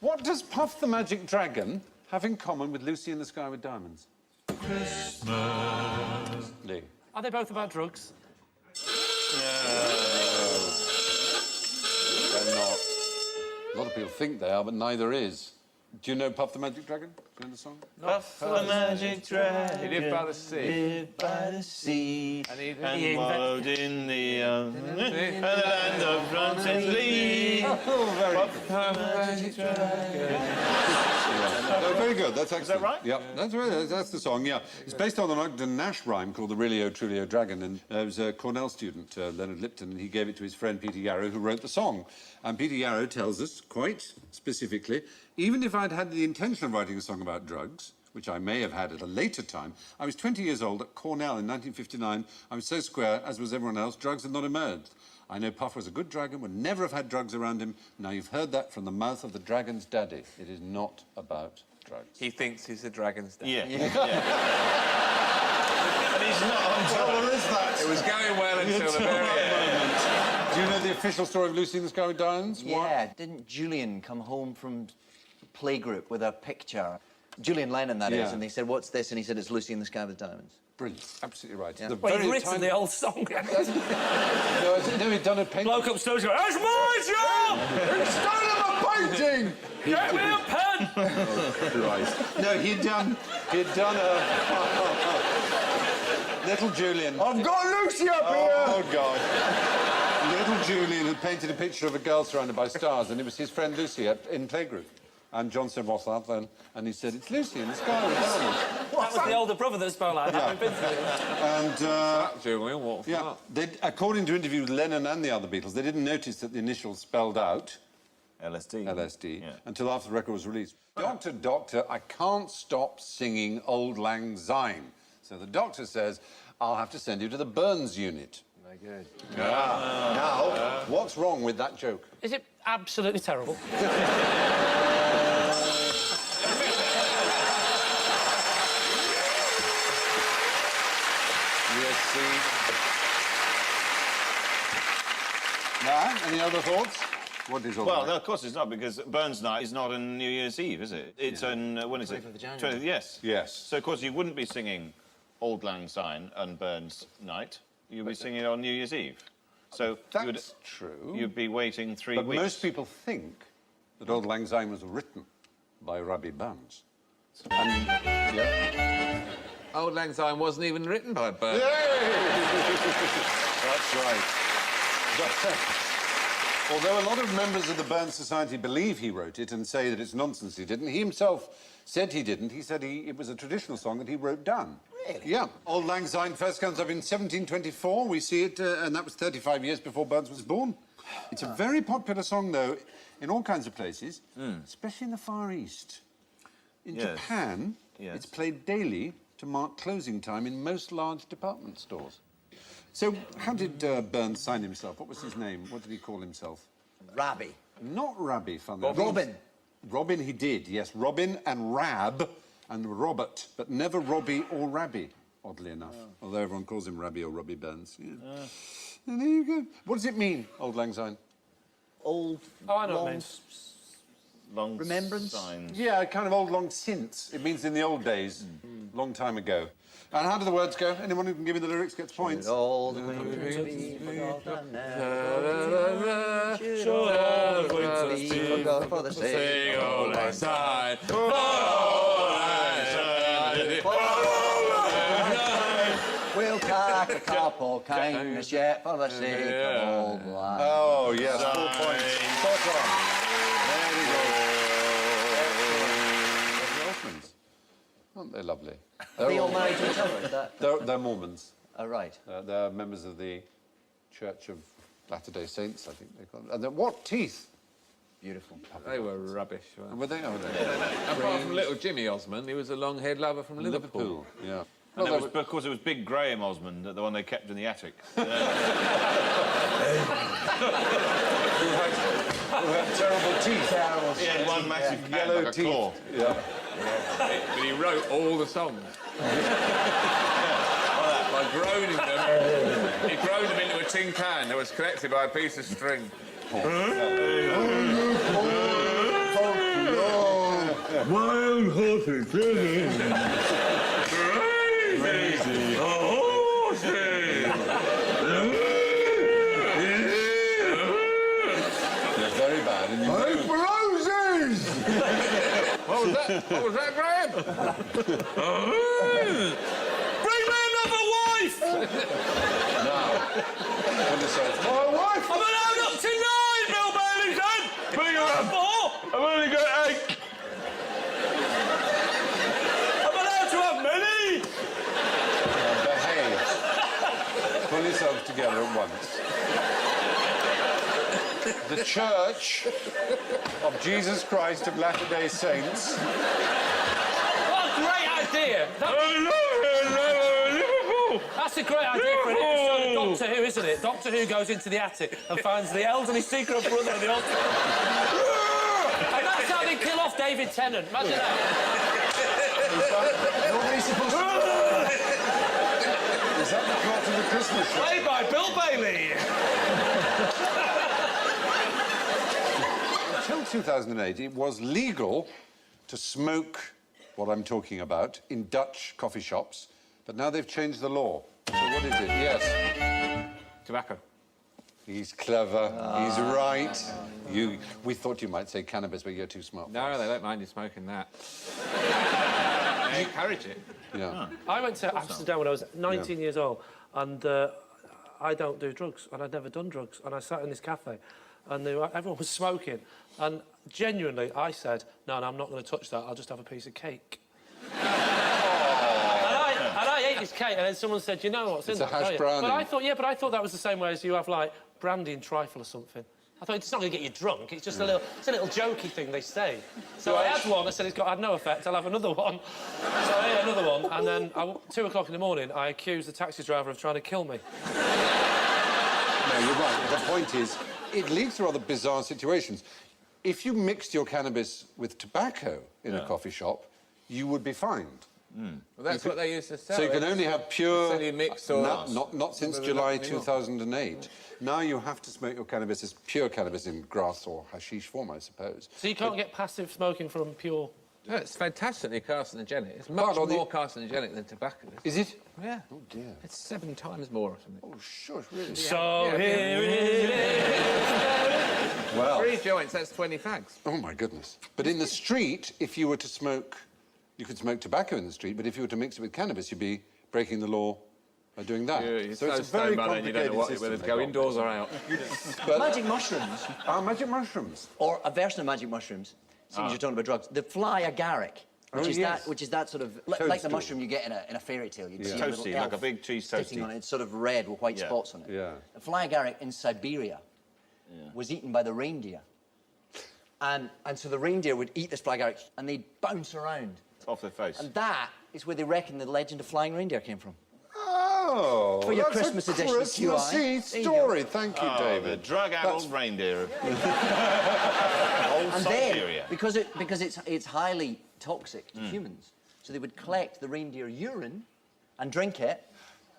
What does Puff the Magic Dragon have in common with Lucy in the Sky with Diamonds? Christmas. Lee. Are they both about drugs? They're not. A lot of people think they are, but neither is. Do you know Puff the Magic Dragon? Do you know the song? Puff the magic dragon. He lived by the sea. Lived by the sea. And wallowed in the land of France Lee. Oh, very Puff the magic dragon. No, very good. That's excellent. Is that right? Yeah, that's right. That's the song. Yeah, it's based on an Ogden Nash rhyme called "The Really O Truly O Dragon," and it was a Cornell student, Leonard Lipton, and he gave it to his friend Peter Yarrow, who wrote the song. And Peter Yarrow tells us quite specifically, even if I'd had the intention of writing a song about drugs, which I may have had at a later time, I was 20 years old at Cornell in 1959. I was so square, as was everyone else. Drugs had not emerged. I know Puff was a good dragon, would never have had drugs around him. Now you've heard that from the mouth of the dragon's daddy. It is not about drugs. He thinks he's the dragon's daddy. Yeah. And he's not on top. There is that. It was going well until the very end. Do you know the official story of Lucy in the Sky with Diamonds? Yeah, didn't Julian come home from playgroup with a picture? Julian Lennon, that is, Yeah. and they said, what's this? And he said, it's Lucy in the Sky with Diamonds. Brilliant. Absolutely right. Yeah. The Well, very you've written tiny- the old song. No, he'd done a painting. Bloke upstairs going, that's my job! It's done a painting! Get me a pen! Christ. No, he'd done a... Little Julian... I've got Lucy up here! Oh, God. Little Julian had painted a picture of a girl surrounded by stars, and it was his friend Lucy in playgroup. And John said, what's that then? And he said, it's Lucy in the Sky with Diamonds. That was the older brother that spoke like that. We've been through it. And, Julian, what for yeah, according to interviews with Lennon and the other Beatles, they didn't notice that the initials spelled out LSD. yeah. Until after the record was released. Doctor, doctor, I can't stop singing Auld Lang Syne. So the doctor says, I'll have to send you to the Burns unit. Very good. Now, what's wrong with that joke? Is it absolutely terrible? Yes, see. Now, any other thoughts? What is all Well, right? no, of course it's not, because Burns Night is not on New Year's Eve, is it? It's on, when is it? 25th of January. 20th, yes. Yes. So, of course, you wouldn't be singing Auld Lang Syne and Burns Night. You'd be singing it on New Year's Eve. So That's true. you'd be waiting 3 But weeks. most people think that Auld Lang Syne was written by Robbie Burns. And, yeah. Auld Lang Syne wasn't even written by Burns. That's right. Although a lot of members of the Burns Society believe he wrote it and say that it's nonsense he didn't, he himself said he didn't. He said it was a traditional song that he wrote down. Really? Yeah. Auld Lang Syne first comes up in 1724. We see it, and that was 35 years before Burns was born. It's a very popular song, though, in all kinds of places, especially in the Far East. In Yes. Japan, Yes. it's played daily to mark closing time in most large department stores. So, how did Burns sign himself? What was his name? What did he call himself? Rabbi. Not Rabbi, funny. Robin. Robin he did, yes. Robin and Rab and Robert, but never Robbie or Rabbi, oddly enough. Although everyone calls him Rabbi or Robbie Burns. Yeah. And there you go. What does it mean, Auld Lang Syne? Old, Oh, I know what it long... means. Long Remembrance? Signs. Yeah, kind of old long since. It means in the old days, long time ago. And how do the words go? Anyone who can give me the lyrics gets points. All the winter be forgotten now. Should all the be winter forgot for the sake of Auld Lang Syne. We'll take a couple kindness yet for the sake of old lang. Oh, yes, 4 points. Spot on. There you go. Orphans. Aren't they lovely? They all married to each other, is that? They're Mormons. Oh, right. They're members of the Church of Latter-day Saints, I think they call them. And what teeth? Beautiful. They were rubbish, weren't Were they? Oh, they they? Apart from little Jimmy Osmond, he was a long-haired lover from Liverpool. Liverpool, yeah. And Well, of course, it was Big Graham Osmond, the one they kept in the attic. who had terrible teeth. Terrible. He had one massive Yellow like a teeth. claw. Yeah. But he wrote all the songs. By groaning them. He groaned them into a tin can that was connected by a piece of string. Yes, Wild horses driven crazy horses. They're very bad. And you Roses! What was that, Graham? Bring me another wife! now, My wife! I'm allowed up to 9, Bill Bailey said! Bring her up! 4! I've only got 8. I'm allowed to have many! behave. Pull yourselves together at once. The Church of Jesus Christ of Latter-day Saints. What a great idea! I love Liverpool! That's a great idea for an episode of Doctor Who, isn't it? Doctor Who goes into the attic and finds the elderly secret brother of the hospital. And that's how they kill off David Tennant. Imagine that. Nobody's supposed to... Is that the plot of the Christmas show? Played by Bill Bailey. Until 2008, it was legal to smoke what I'm talking about in Dutch coffee shops, but now they've changed the law. So what is it? Yes. Tobacco. He's clever. He's right. We thought you might say cannabis, but you're too smart. No, they don't mind you smoking that. They encourage it. Yeah. I went to Amsterdam when I was 19 years old, and I don't do drugs, and I'd never done drugs, and I sat in this cafe, and everyone was smoking, and genuinely I said, no, I'm not going to touch that, I'll just have a piece of cake. and I ate this cake, and then someone said, you know what's in It's a that, hash don't you?" brownie. But I thought that was the same way as you have, like, brandy and trifle or something. I thought it's not going to get you drunk. It's just a little jokey thing they say. So I had one. I said had no effect. I'll have another one. So I ate another one, and then 2 o'clock in the morning, I accused the taxi driver of trying to kill me. No, you're right. The point is, it leads to rather bizarre situations. If you mixed your cannabis with tobacco in a coffee shop, you would be fined. Well, that's what they used to sell. So you can only have pure... Sell you mixed or... Not since July 2008. Now you have to smoke your cannabis as pure cannabis in grass or hashish form, I suppose. So you can't get passive smoking from pure... No, it's fantastically carcinogenic. It's much more carcinogenic than tobacco. Is it? Yeah. Oh, dear. It's 7 times more or something. Oh, sure, really? So here it is. Well... 3 joints, that's 20 fags. Oh, my goodness. But in the street, if you were to smoke... You could smoke tobacco in the street, but if you were to mix it with cannabis, you'd be breaking the law by doing that. You're so it's a very stoned by then, you don't know complicated whether system to go they've indoors or out. But, Magic mushrooms, magic mushrooms. or a version of magic mushrooms, seeing as you're talking about drugs, the fly agaric, which is that sort of like the Toadstool. mushroom you get in a fairy tale. You'd see a little Toasty, like elf a big cheese sticking toasty. on it. It's sort of red with white spots on it. Yeah. The fly agaric in Siberia was eaten by the reindeer, and so the reindeer would eat this fly agaric and they'd bounce around. Off their face. And that is where they reckon the legend of flying reindeer came from. Oh, For your that's Christmas a edition of Christmassy QI. There you story. Thank you, The David. drug-addled reindeer. Old And Siberia. then, because it's highly toxic to humans, so they would collect the reindeer urine and drink it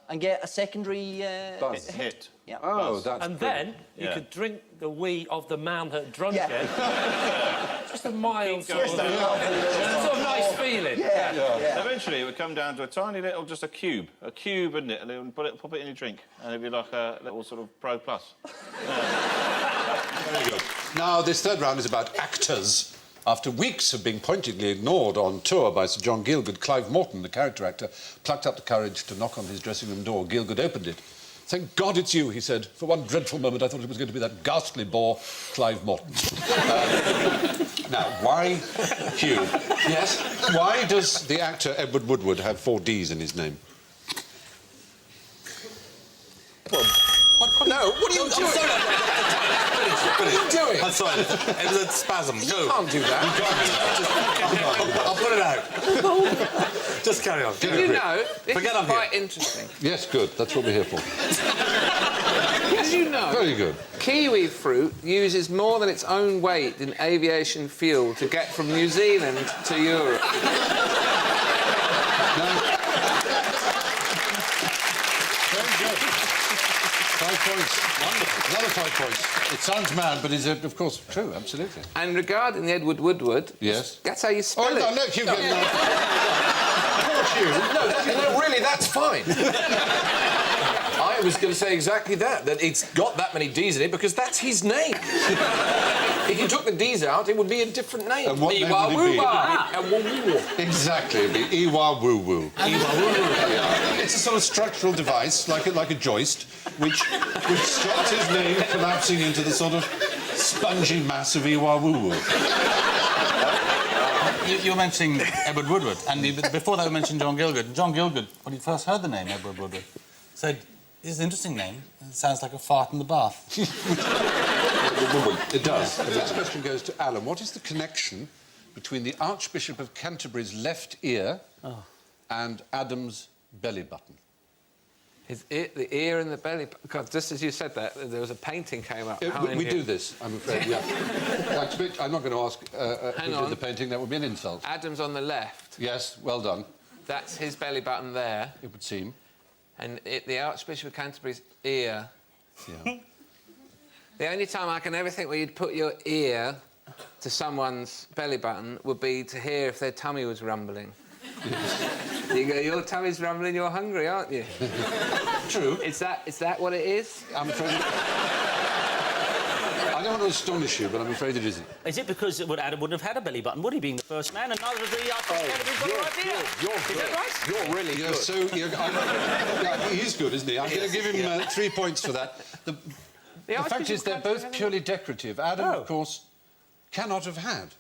and get a secondary Buzz. hit. Yeah. Oh, that's And brilliant. then you could drink the wee of the man that drunk Yeah. it. Just a mild sort of nice feeling. Eventually, it would come down to a tiny little, just a cube, isn't it? And then pop it in your drink, and it'd be like a little sort of Pro Plus. Very good. Now, this third round is about actors. After weeks of being pointedly ignored on tour by Sir John Gielgud, Clive Morton, the character actor, plucked up the courage to knock on his dressing room door. Gielgud opened it. "Thank God it's you," he said. "For one dreadful moment, I thought it was going to be that ghastly bore, Clive Morton." Now, why Hugh? Yes? Why does the actor Edward Woodward have 4 Ds in his name? No, what are you doing? What are you doing? I'm sorry, it was a spasm. Go. You can't do that. I'll put it out. Just carry on. Did you know, this Forget is I'm quite here. interesting. Yes, good. That's what we're here for. Did you know Very good. kiwi fruit uses more than its own weight in aviation fuel to get from New Zealand to Europe? 5 points. Wonderful. Another 5 points. It sounds mad, but is it, of course, true, absolutely. And regarding the Edward Woodward... Yes? That's how you spell Oh, it. no, let Hugh get No, really, that's fine. I was going to say exactly that it's got that many D's in it because that's his name. If you took the D's out, it would be a different name. And what name would it be? Exactly. Exactly, it'd be Iwa-woo-woo. Yeah. It's a sort of structural device, like a joist, which stops his name collapsing into the sort of spongy mass of Iwa-woo-woo. You were mentioning Edward Woodward, and before that we mentioned John Gielgud. John Gielgud, when he first heard the name Edward Woodward, said, "It's an interesting name. It sounds like a fart in the bath." It does. The next question goes to Alan. What is the connection between the Archbishop of Canterbury's left ear and Adam's belly button? The ear and the belly... God, just as you said that, there was a painting came up. We do this, I'm afraid, yeah. I'm not going to ask who did the painting. That would be an insult. Adam's on the left. Yes, well done. That's his belly button there. It would seem. And the Archbishop of Canterbury's ear... Yeah. The only time I can ever think where you'd put your ear to someone's belly button would be to hear if their tummy was rumbling. You go, your tummy's rumbling, you're hungry, aren't you? True. Is that what it is? I'm afraid... I don't want to astonish you, but I'm afraid it isn't. Is it because Adam wouldn't have had a belly button, would he, being the first man, and neither of the You're Is that right? You're really good. So, he's good, isn't he? I'm going to give him 3 points for that. The fact is, they're both purely decorative. Adam, of course, cannot have had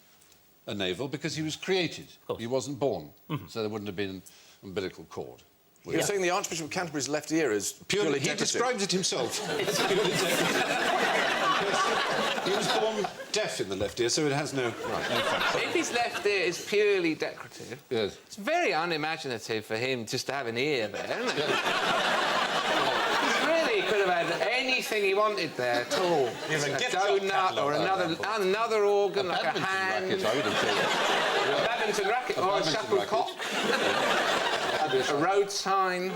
a navel because he was created. He wasn't born, so there wouldn't have been an umbilical cord. You're saying the Archbishop of Canterbury's left ear is purely He decorative? describes it himself. It's purely decorative. He was born deaf in the left ear, so it has no function. If his left ear is purely decorative, Yes. it's very unimaginative for him just to have an ear there, isn't it? He really could have had anything he wanted there at all. A donut or another organ, like a hand. Racket, I would have said. A badminton racket or a shuttlecock. A road sign. A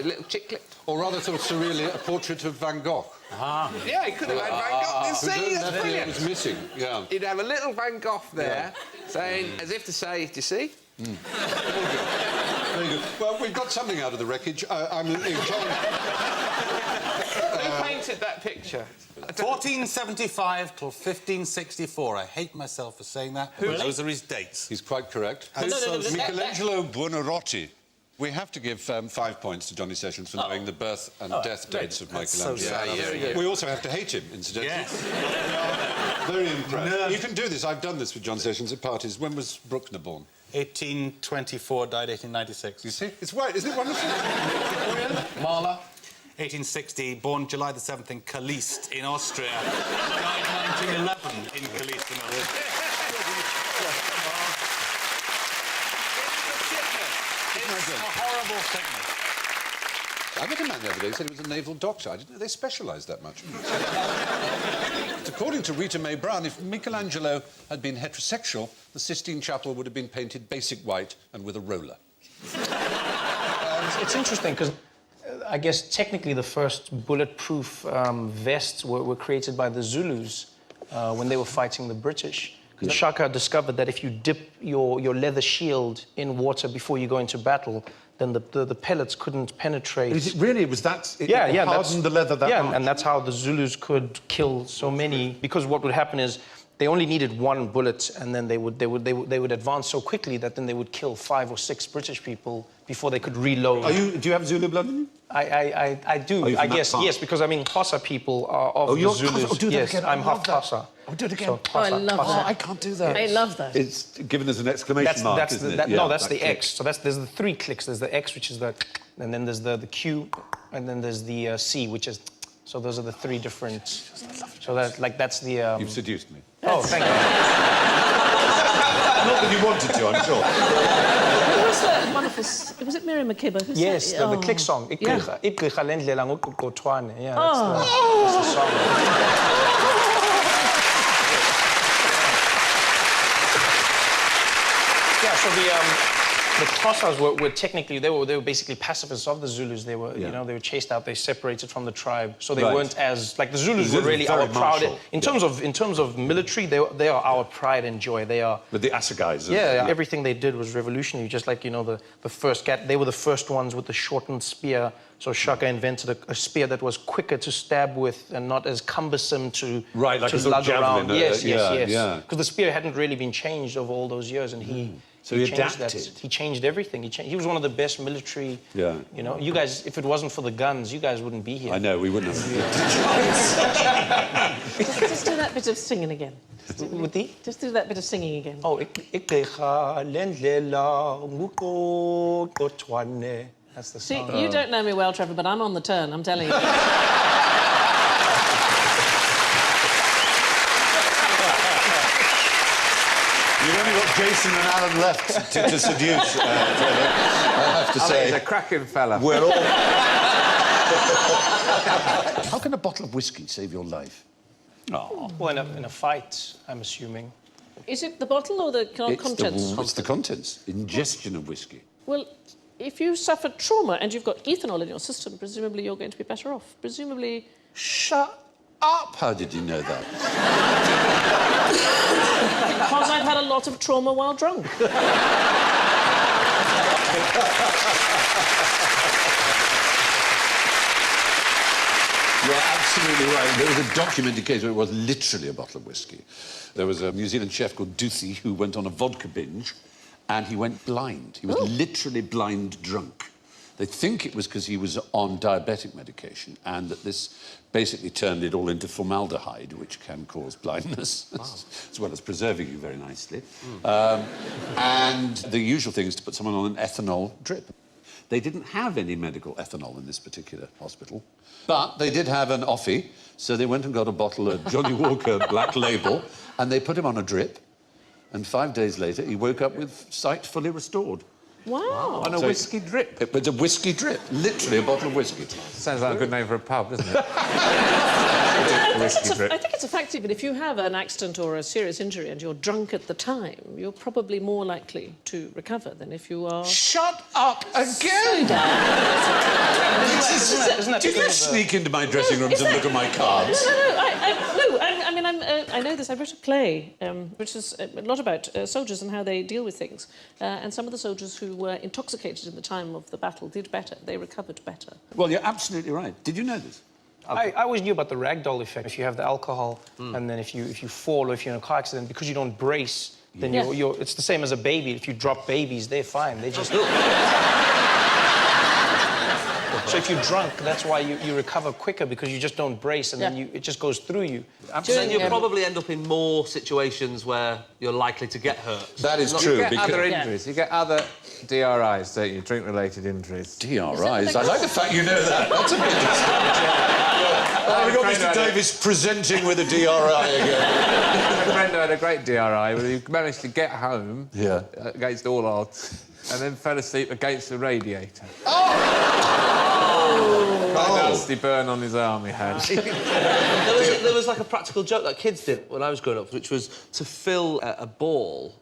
little chiclet. Or rather, sort of surreally, a portrait of Van Gogh. Yeah, he could have had Van Gogh. You see, that's That brilliant. was missing, yeah. He'd have a little Van Gogh there, saying, as if to say, do you see? Very good. Well, we've got something out of the wreckage. I'm inclined... Who painted that picture? 1475 till 1564. I hate myself for saying that. Those are his dates. He's quite correct. Michelangelo Buonarroti. We have to give 5 points to Johnny Sessions for knowing the birth and death dates of Michelangelo. So sad. We also have to hate him, incidentally. Yes. Very impressed. You can do this. I've done this with John Sessions at parties. When was Bruckner born? 1824, died 1896. You see? It's right. Isn't it wonderful? Mahler, 1860, born July the 7th in Caliste in Austria. Died 1911 in Caliste in Austria. It's a horrible sickness. I met a man the other day who said he was a naval doctor. I didn't know they specialised that much. According to Rita Mae Brown, if Michelangelo had been heterosexual, the Sistine Chapel would have been painted basic white and with a roller. It's interesting because I guess technically the first bulletproof vests were created by the Zulus when they were fighting the British. Because Shaka discovered that if you dip your leather shield in water before you go into battle, then the pellets couldn't penetrate. Is it really? Was that... It hardened the leather that much? And that's how the Zulus could kill so many. Because what would happen is they only needed one bullet, and then they would advance so quickly that then they would kill 5 or 6 British people before they could reload. Do you have Zulu blood in you? I do. I guess, yes, because I mean, Xhosa people are of the Zulus. Do that yes, again. I'm half Xhosa. Do it again. So, I love that. I can't do that. I love that. It's given as an exclamation mark, isn't it? No, that's the X. So there's the 3 clicks. There's the X, which is the... And then there's the Q, and then there's the C, which is... So those are the 3 different... So that's the... You've seduced me. Oh, thank you. Not that you wanted to, I'm sure. Who was that wonderful... Was it Miriam Makeba? Yes, the click song. Yeah, that's the song. Yeah, so The Xhosas were technically they were basically pacifists of the Zulus. They were you know they were chased out. They separated from the tribe, so they weren't as like the Zulus were really our proud. In terms of military, they are our pride and joy. They are. But the Assagais. Everything they did was revolutionary. Just like the first they were the first ones with the shortened spear. So Shaka invented a spear that was quicker to stab with and not as cumbersome to like to a sort of lug around. javelin. Yes. Yeah. Because the spear hadn't really been changed over all those years, and he changed adapted. that. He changed everything. He was one of the best military. Yeah. You know, you guys, if it wasn't for the guns, you guys wouldn't be here. I know, we wouldn't have. Just do that bit of singing again. With the? Just do that bit of singing again. Oh, that's the See, song. you don't know me well, Trevor, but I'm on the turn, I'm telling you. You've only got Jason and Alan left to seduce, Trevor, I have to say. He's a cracking fella. We're all... How can a bottle of whiskey save your life? Oh. Well, in a fight, I'm assuming. Is it the bottle or the contents? It's the contents. Ingestion of whiskey. Well, if you suffered trauma and you've got ethanol in your system, presumably you're going to be better off. Presumably... Shut up! How did you know that? Because I've had a lot of trauma while drunk. You're absolutely right. There was a documented case where it was literally a bottle of whiskey. There was a New Zealand chef called Duthie who went on a vodka binge and he went blind. He was literally blind drunk. They think it was because he was on diabetic medication and that this basically turned it all into formaldehyde, which can cause blindness, as well as preserving you very nicely. And the usual thing is to put someone on an ethanol drip. They didn't have any medical ethanol in this particular hospital, but they did have an offie, so they went and got a bottle of Johnny Walker Black Label, and they put him on a drip, and 5 days later, he woke up with sight fully restored. Wow. On a whiskey drip? It was a whiskey drip, literally a bottle of whiskey. Sounds like a good name for a pub, doesn't it? I think it's a fact, even if you have an accident or a serious injury and you're drunk at the time, you're probably more likely to recover than if you are... Shut up again! Did you sneak into my dressing rooms and look at my cards? I know this. I wrote a play, which is a lot about soldiers and how they deal with things. And some of the soldiers who were intoxicated in the time of the battle did better. They recovered better. Well, you're absolutely right. Did you know this? I always knew about the ragdoll effect. If you have the alcohol, and then if you fall or if you're in a car accident, because you don't brace, then it's the same as a baby. If you drop babies, they're fine. They just... So if you're drunk, that's why you recover quicker, because you just don't brace, and then it just goes through you. Then you'll probably end up in more situations where you're likely to get hurt. That is true. You get other injuries. You get other DRIs, don't you? Drink-related injuries. DRIs? I like the fact you know that. That's a bit we've got Mr. Davis presenting with a DRI again. My friend had a great DRI where he managed to get home against all odds and then fell asleep against the radiator. Nasty burn on his arm he had. there was like a practical joke that kids did when I was growing up, which was to fill a ball,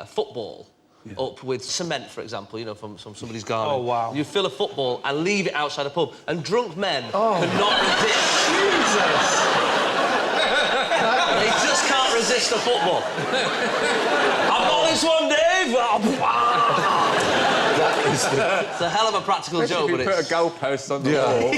football, up with cement, for example, you know, from somebody's garden. Oh, wow. You fill a football and leave it outside a pub, and drunk men could not resist. Jesus! They just can't resist a football. I've got this one, Dave! It's a hell of a practical joke, but it's... put a goalpost on the wall.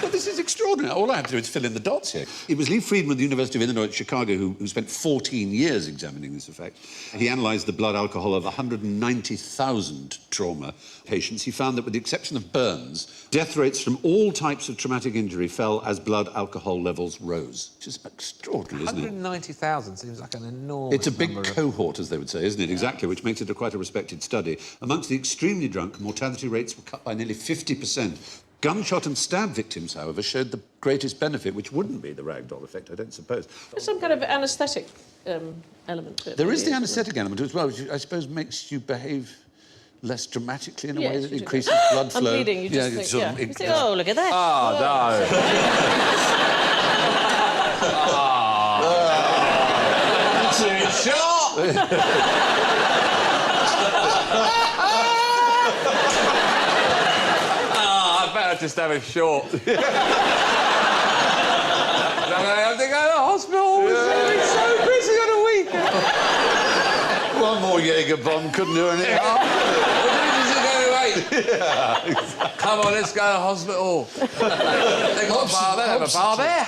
Well, this is extraordinary. All I had to do is fill in the dots here. It was Lee Friedman of the University of Illinois at Chicago who spent 14 years examining this effect. He analysed the blood alcohol of 190,000 trauma patients. He found that, with the exception of burns, death rates from all types of traumatic injury fell as blood alcohol levels rose. Which is extraordinary, isn't it? 190,000 seems like an enormous It's a big number cohort, as they would say, isn't it? Exactly, which makes it quite a respected study. Amongst the extremely drunk, mortality rates were cut by nearly 50%. Gunshot and stab victims, however, showed the greatest benefit, which wouldn't be the ragdoll effect, I don't suppose. There's some kind of anaesthetic element to it. There is the anaesthetic element as well, which I suppose makes you behave less dramatically in a way that increases blood flow. I'm bleeding, you just think, you think, oh, look at that. I better just have him short. I'm going to have to go to the hospital. We're so busy on a weekend. One more Jaeger bomb couldn't do anything. Come on, let's go to the hospital. They got a bar there. They have a bar there.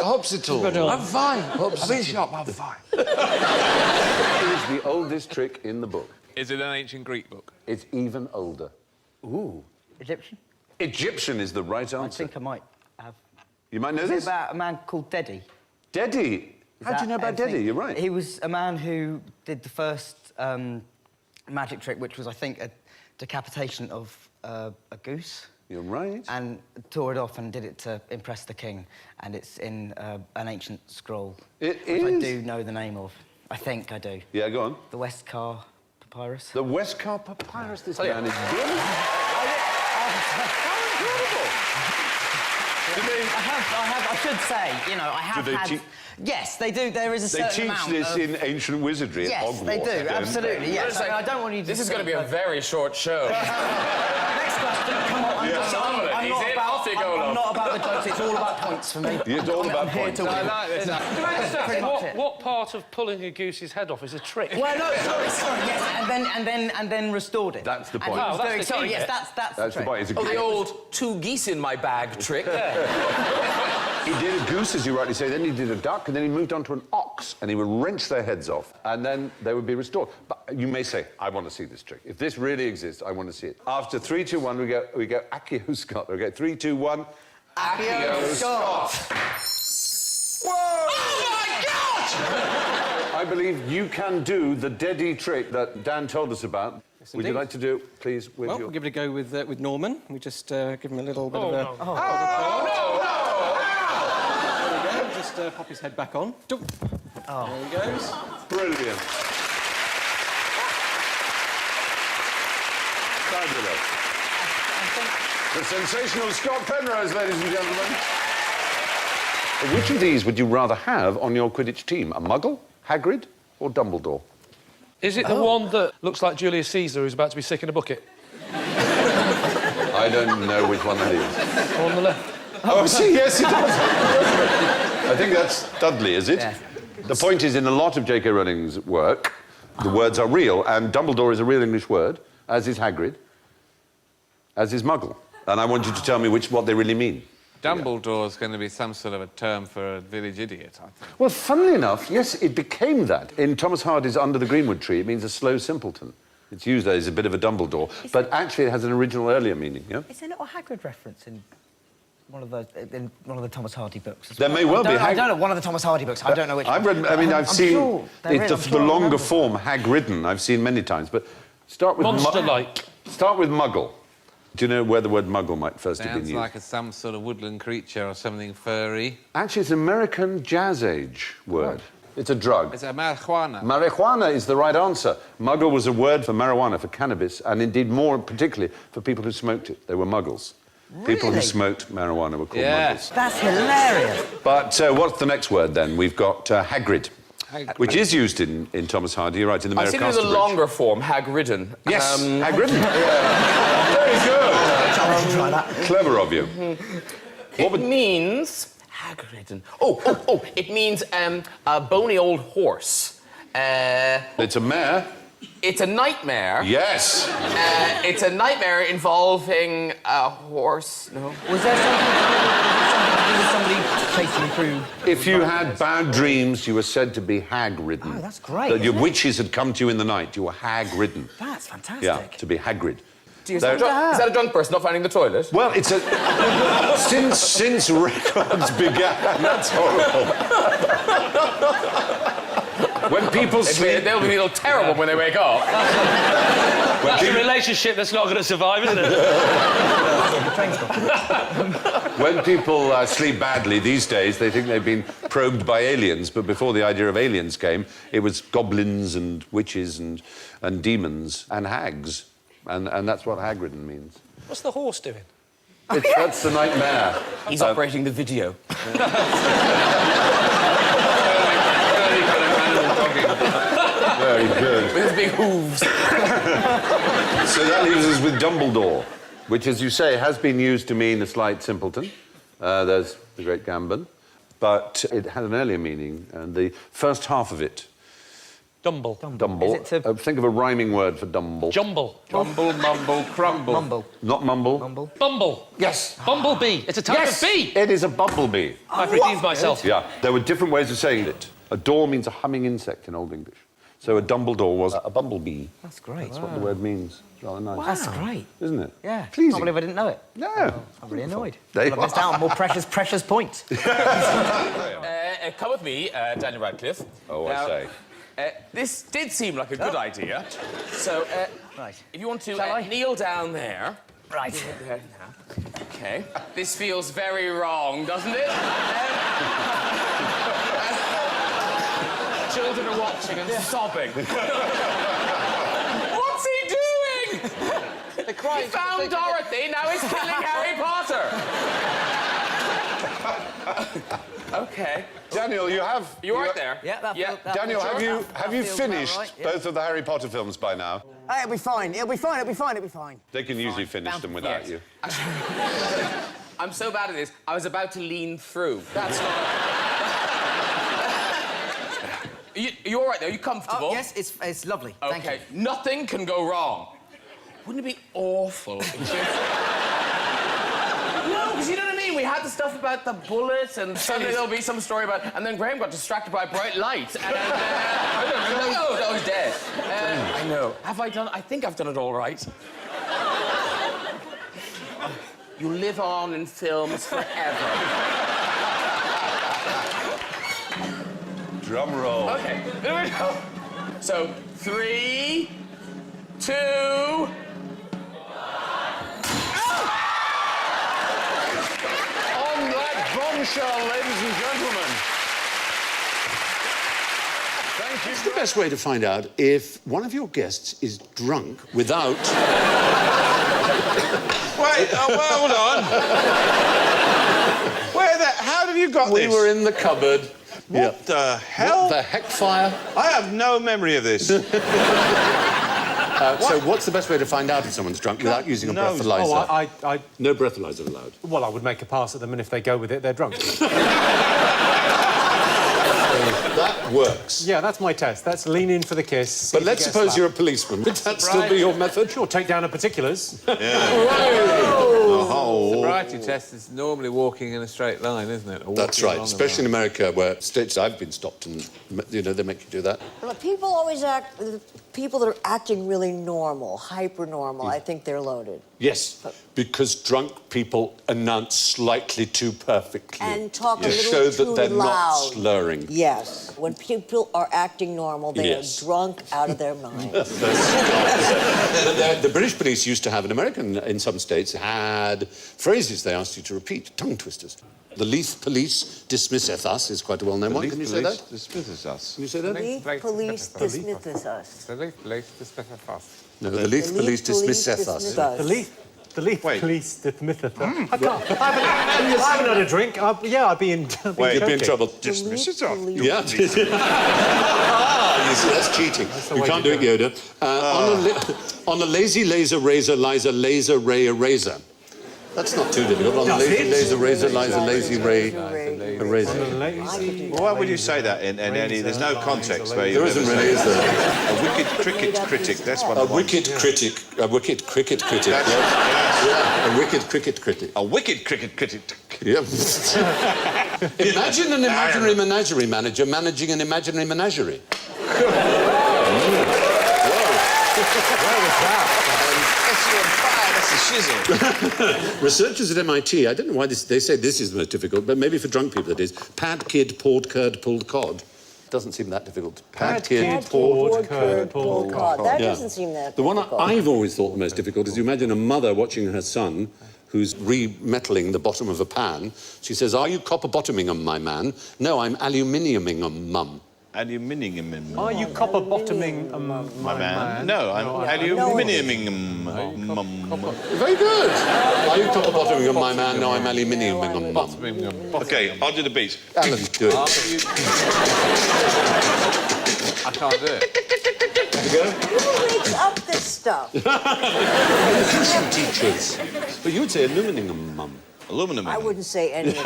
Hopsital. I'm fine. I've been shot, but I'm fine. It is the oldest trick in the book. Is it an ancient Greek book? It's even older. Ooh. Egyptian? Egyptian is the right answer. I think I might have. You might know Is this? it about a man called Dedi? Dedi? How do you know about Dedi? You're right. He was a man who did the first magic trick, which was, I think, a decapitation of a goose. You're right. And tore it off and did it to impress the king. And it's in an ancient scroll. It which is? I do know the name of. I think I do. Yeah, go on. The Westcar Papyrus. The Westcar Papyrus. This man is brilliant. I should say, you know, I have Do they had... Yes, they do. There is a certain amount They teach this of... in ancient wizardry at Hogwarts. Yes, they do. Absolutely, yes. Like, I don't want you to... This is going to be a very short show. Next question. Come on. I'm not about the jokes. It's all about points for me. It's all about points. Can I just ask, what part of pulling a goose's head off is a trick? Well, no, sorry, yes, and then restored it. That's the point. And he was that's doing, the sorry, key yes, bit. that's the trick. point. It's a Oh, the old 2 geese in my bag trick. He did a goose, as you rightly say, then he did a duck, and then he moved on to an ox, and he would wrench their heads off, and then they would be restored. But you may say, I want to see this trick. If this really exists, I want to see it. After 3, 2, 1, we go Archaeological. Okay, 3, 2, 1. Archaeological. Whoa! Oh, my God! I believe you can do the Dedi trick that Dan told us about. Yes, Would you like to do it, please, with well, your... we'll give it a go with Norman. We just give him a little bit of a... Oh, There we go. Just pop his head back on. Oh. There he goes. Brilliant. Fabulous. The sensational Scott Penrose, ladies and gentlemen. Which of these would you rather have on your Quidditch team? A Muggle, Hagrid, or Dumbledore? Is it the one that looks like Julius Caesar who's about to be sick in a bucket? I don't know which one that is. On the left. Oh, see, yes, it does. I think that's Dudley, is it? Yeah. The point is, in a lot of J.K. Rowling's work, the words are real, and Dumbledore is a real English word, as is Hagrid, as is Muggle. And I want you to tell me what they really mean. Dumbledore's going to be some sort of a term for a village idiot, I think. Well, funnily enough, yes, it became that. In Thomas Hardy's Under the Greenwood Tree, it means a slow simpleton. It's used as a bit of a Dumbledore, but actually it has an original earlier meaning, yeah? Is there not a Hagrid reference in one of the Thomas Hardy books? There may well be. I don't know, one of the Thomas Hardy books. I don't know which I've one. read, I mean, I've seen... Sure it's the longer form, Hagridden, I've seen many times, but start with... Monster-like. Start with Muggle. Do you know where the word Muggle might first have been Sounds used? like some sort of woodland creature or something furry. Actually, it's an American Jazz Age word. It's a drug. It's a marijuana. Marijuana is the right answer. Muggle was a word for marijuana, for cannabis, and indeed more particularly for people who smoked it. They were muggles. Really? People who smoked marijuana were called muggles. That's hilarious. But what's the next word, then? We've got Hagrid, which is used in Thomas Hardy, you're right, in the Mayor I've of seen it as a Casterbridge. longer form, Hagridden. Yes, Hagridden. Very good. Clever of you. It means... Hagridden. It means a bony old horse. It's a mare. It's a nightmare. Yes. It's a nightmare involving a horse. No. Was there somebody chasing through? If you had bad dreams, you were said to be hag-ridden. Oh, that's great. That your witches had come to you in the night. You were hag-ridden. That's fantastic. Yeah, to be Hagrid. Is that a drunk person not finding the toilet? Well, it's a... since records began... That's horrible. When people sleep... They'll feel terrible when they wake up. That's a relationship that's not going to survive, isn't it? When people sleep badly these days, they think they've been probed by aliens, but before the idea of aliens came, it was goblins and witches and demons and hags. And that's what Hagridden means. What's the horse doing? That's the nightmare. He's operating the video. Very good. With his big hooves. So that leaves us with Dumbledore, which, as you say, has been used to mean a slight simpleton. There's the great Gambon. But it had an earlier meaning, and the first half of it... Dumble. Dumble. Think of a rhyming word for dumble. Jumble. Bumble, mumble, crumble. Mumble. Not mumble. Mumble. Bumble. Yes. Bumblebee. It's a type of bee. It is a bumblebee. I've redeemed myself. Yeah, there were different ways of saying it. A daw means a humming insect in Old English. So a Dumbledore was a bumblebee. That's great. That's what the word means. It's rather nice. Wow. That's great. Isn't it? Yeah. Pleasing. I can't believe I didn't know it. Yeah. I'm really annoyed. There you I missed out on more precious points. Come with me, Daniel Radcliffe. Oh, I say. This did seem like a good idea. So, right. if you want to kneel down there. Right. Okay. This feels very wrong, doesn't it? Children are watching and sobbing. What's he doing? He found Dorothy, now he's killing Harry Potter. Okay. Daniel, you have... You right there? Yeah, that Daniel, have you feels finished about right, yeah. both of the Harry Potter films by now? It'll be fine. It'll be fine. It'll be fine. It'll be fine. They can usually finish them without you. I'm so bad at this, I was about to lean through. That's not... You all right there? Are you comfortable? Oh, yes, it's lovely. Okay. Thank you. Nothing can go wrong. Wouldn't it be awful if No, because you know what I mean? We had the stuff about the bullet, and suddenly there'll be some story about... And then Graham got distracted by a bright light, and... Oh, that was dead. I know. Have I done... I think I've done it all right. You live on in films forever. Drum roll. Okay, here we go. So, 3, 2... On that bombshell, ladies and gentlemen. Thank you. What's the best way to find out if one of your guests is drunk without... Wait, hold on. How have you got this? We were in the cupboard. What the hell? What the heck, fire? I have no memory of this. So what's the best way to find out if someone's drunk without using a breathalyzer? Oh, No breathalyzer allowed. Well, I would make a pass at them, and if they go with it, they're drunk. That works. Yeah, that's my test. That's lean in for the kiss. But let's suppose you're a policeman. Would that still be your method? Sure, take down the particulars. Sobriety test is normally walking in a straight line, isn't it? Or That's right, especially in America, where states I've been stopped and, you know, they make you do that. Look, people always act... People that are acting really normal, hyper-normal, I think they're loaded. Yes, because drunk people announce slightly too perfectly. And talk a to little show too that they're loud. not slurring. Yes. When people are acting normal, they Yes. are drunk out of their minds. The British police used to have, and American in some states, had phrases they asked you to repeat, tongue twisters. The Leith police dismisseth us is quite a well-known one. Can you say that? Dismisses us. Can you say that? Leith police dismisses us. The Leith police dismisses us. No, the Leith police dismisseth us. The Leith police dismisseth us. I haven't had a drink. I'd be in You'd be in trouble. Dismisses us. Yeah. You see, that's cheating. You can't do it, Yoda. On a lazy laser razor lies a laser ray eraser. That's not too difficult. On a lazy laser razor lies a lazy ray eraser. Well, why would you say that in any... There's no context where you... There isn't really, is there? A wicked cricket critic, that's one A of the ones. wicked critic. A wicked cricket critic. That's- Yeah, a wicked cricket critic. A wicked cricket critic. Yeah. Imagine an imaginary menagerie manager managing an imaginary menagerie. Where was that? Researchers at MIT, I don't know why they say this is the most difficult, but maybe for drunk people it is. Pad, kid, poured, curd, pulled cod. Doesn't seem that difficult. Pad, kid, poured, curd, pulled cod. That doesn't seem that The one difficult. I've always thought the most difficult is you imagine a mother watching her son who's remetalling the bottom of a pan. She says, "Are you copper-bottoming my man?" "No, I'm aluminiuming mum." Aluminium. Are you copper-bottoming My man? No, I'm aluminiuming mum. Very good. Are you copper-bottoming my man? No, I'm aluminiuming mum. Okay, I'll do the beat. Alan, do it. I can't do it. Who makes up this stuff? Electrician teachers. But you would say aluminum, Mum. Aluminum. I wouldn't say any of it.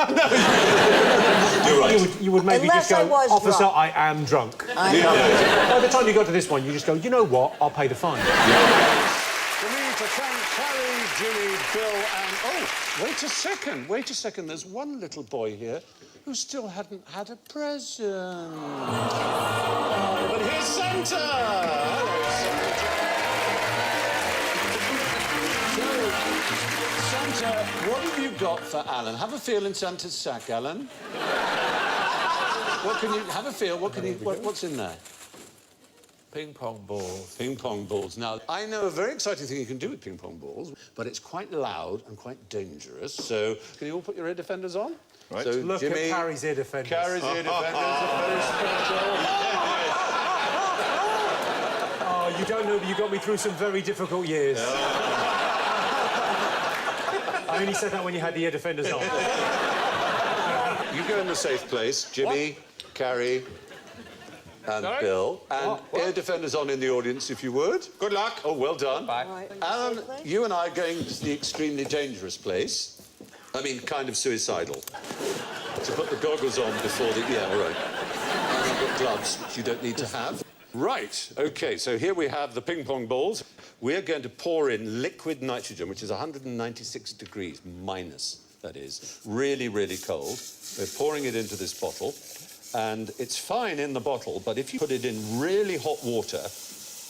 You're right. You would maybe Unless just I go, was officer, drunk. I am drunk. I know. By the time you got to this one, you just go, you know what, I'll pay the fine. For me to thank Harry, Jimmy, Bill, and... Oh, wait a second. There's one little boy here who still hadn't had a present. Oh, but here's Santa! Hello, Santa. So, Santa, what have you got for Alan? Have a feel in Santa's sack, Alan. What can you... Have a feel. What can you... What's in there? Ping pong balls. Ping pong balls. Now, I know a very exciting thing you can do with ping pong balls, but it's quite loud and quite dangerous. So, can you all put your ear defenders on? Right. So, Look Jimmy, at Carrie's ear defenders. Carrie's ear defenders are very special. Oh, you don't know, but you got me through some very difficult years. I only said that when you had the ear defenders on. You go in the safe place, Jimmy, Carrie, and Bill. And ear defenders on in the audience, if you would. Good luck. Oh, well done. Bye. Right. Alan, you and I are going to the extremely dangerous place. I mean, kind of suicidal. To put the goggles on before the... Yeah, all right. And I've got gloves, which you don't need to have. Right, OK, so here we have the ping-pong balls. We're going to pour in liquid nitrogen, which is 196 degrees minus, that is. Really, really cold. We're pouring it into this bottle. And it's fine in the bottle, but if you put it in really hot water,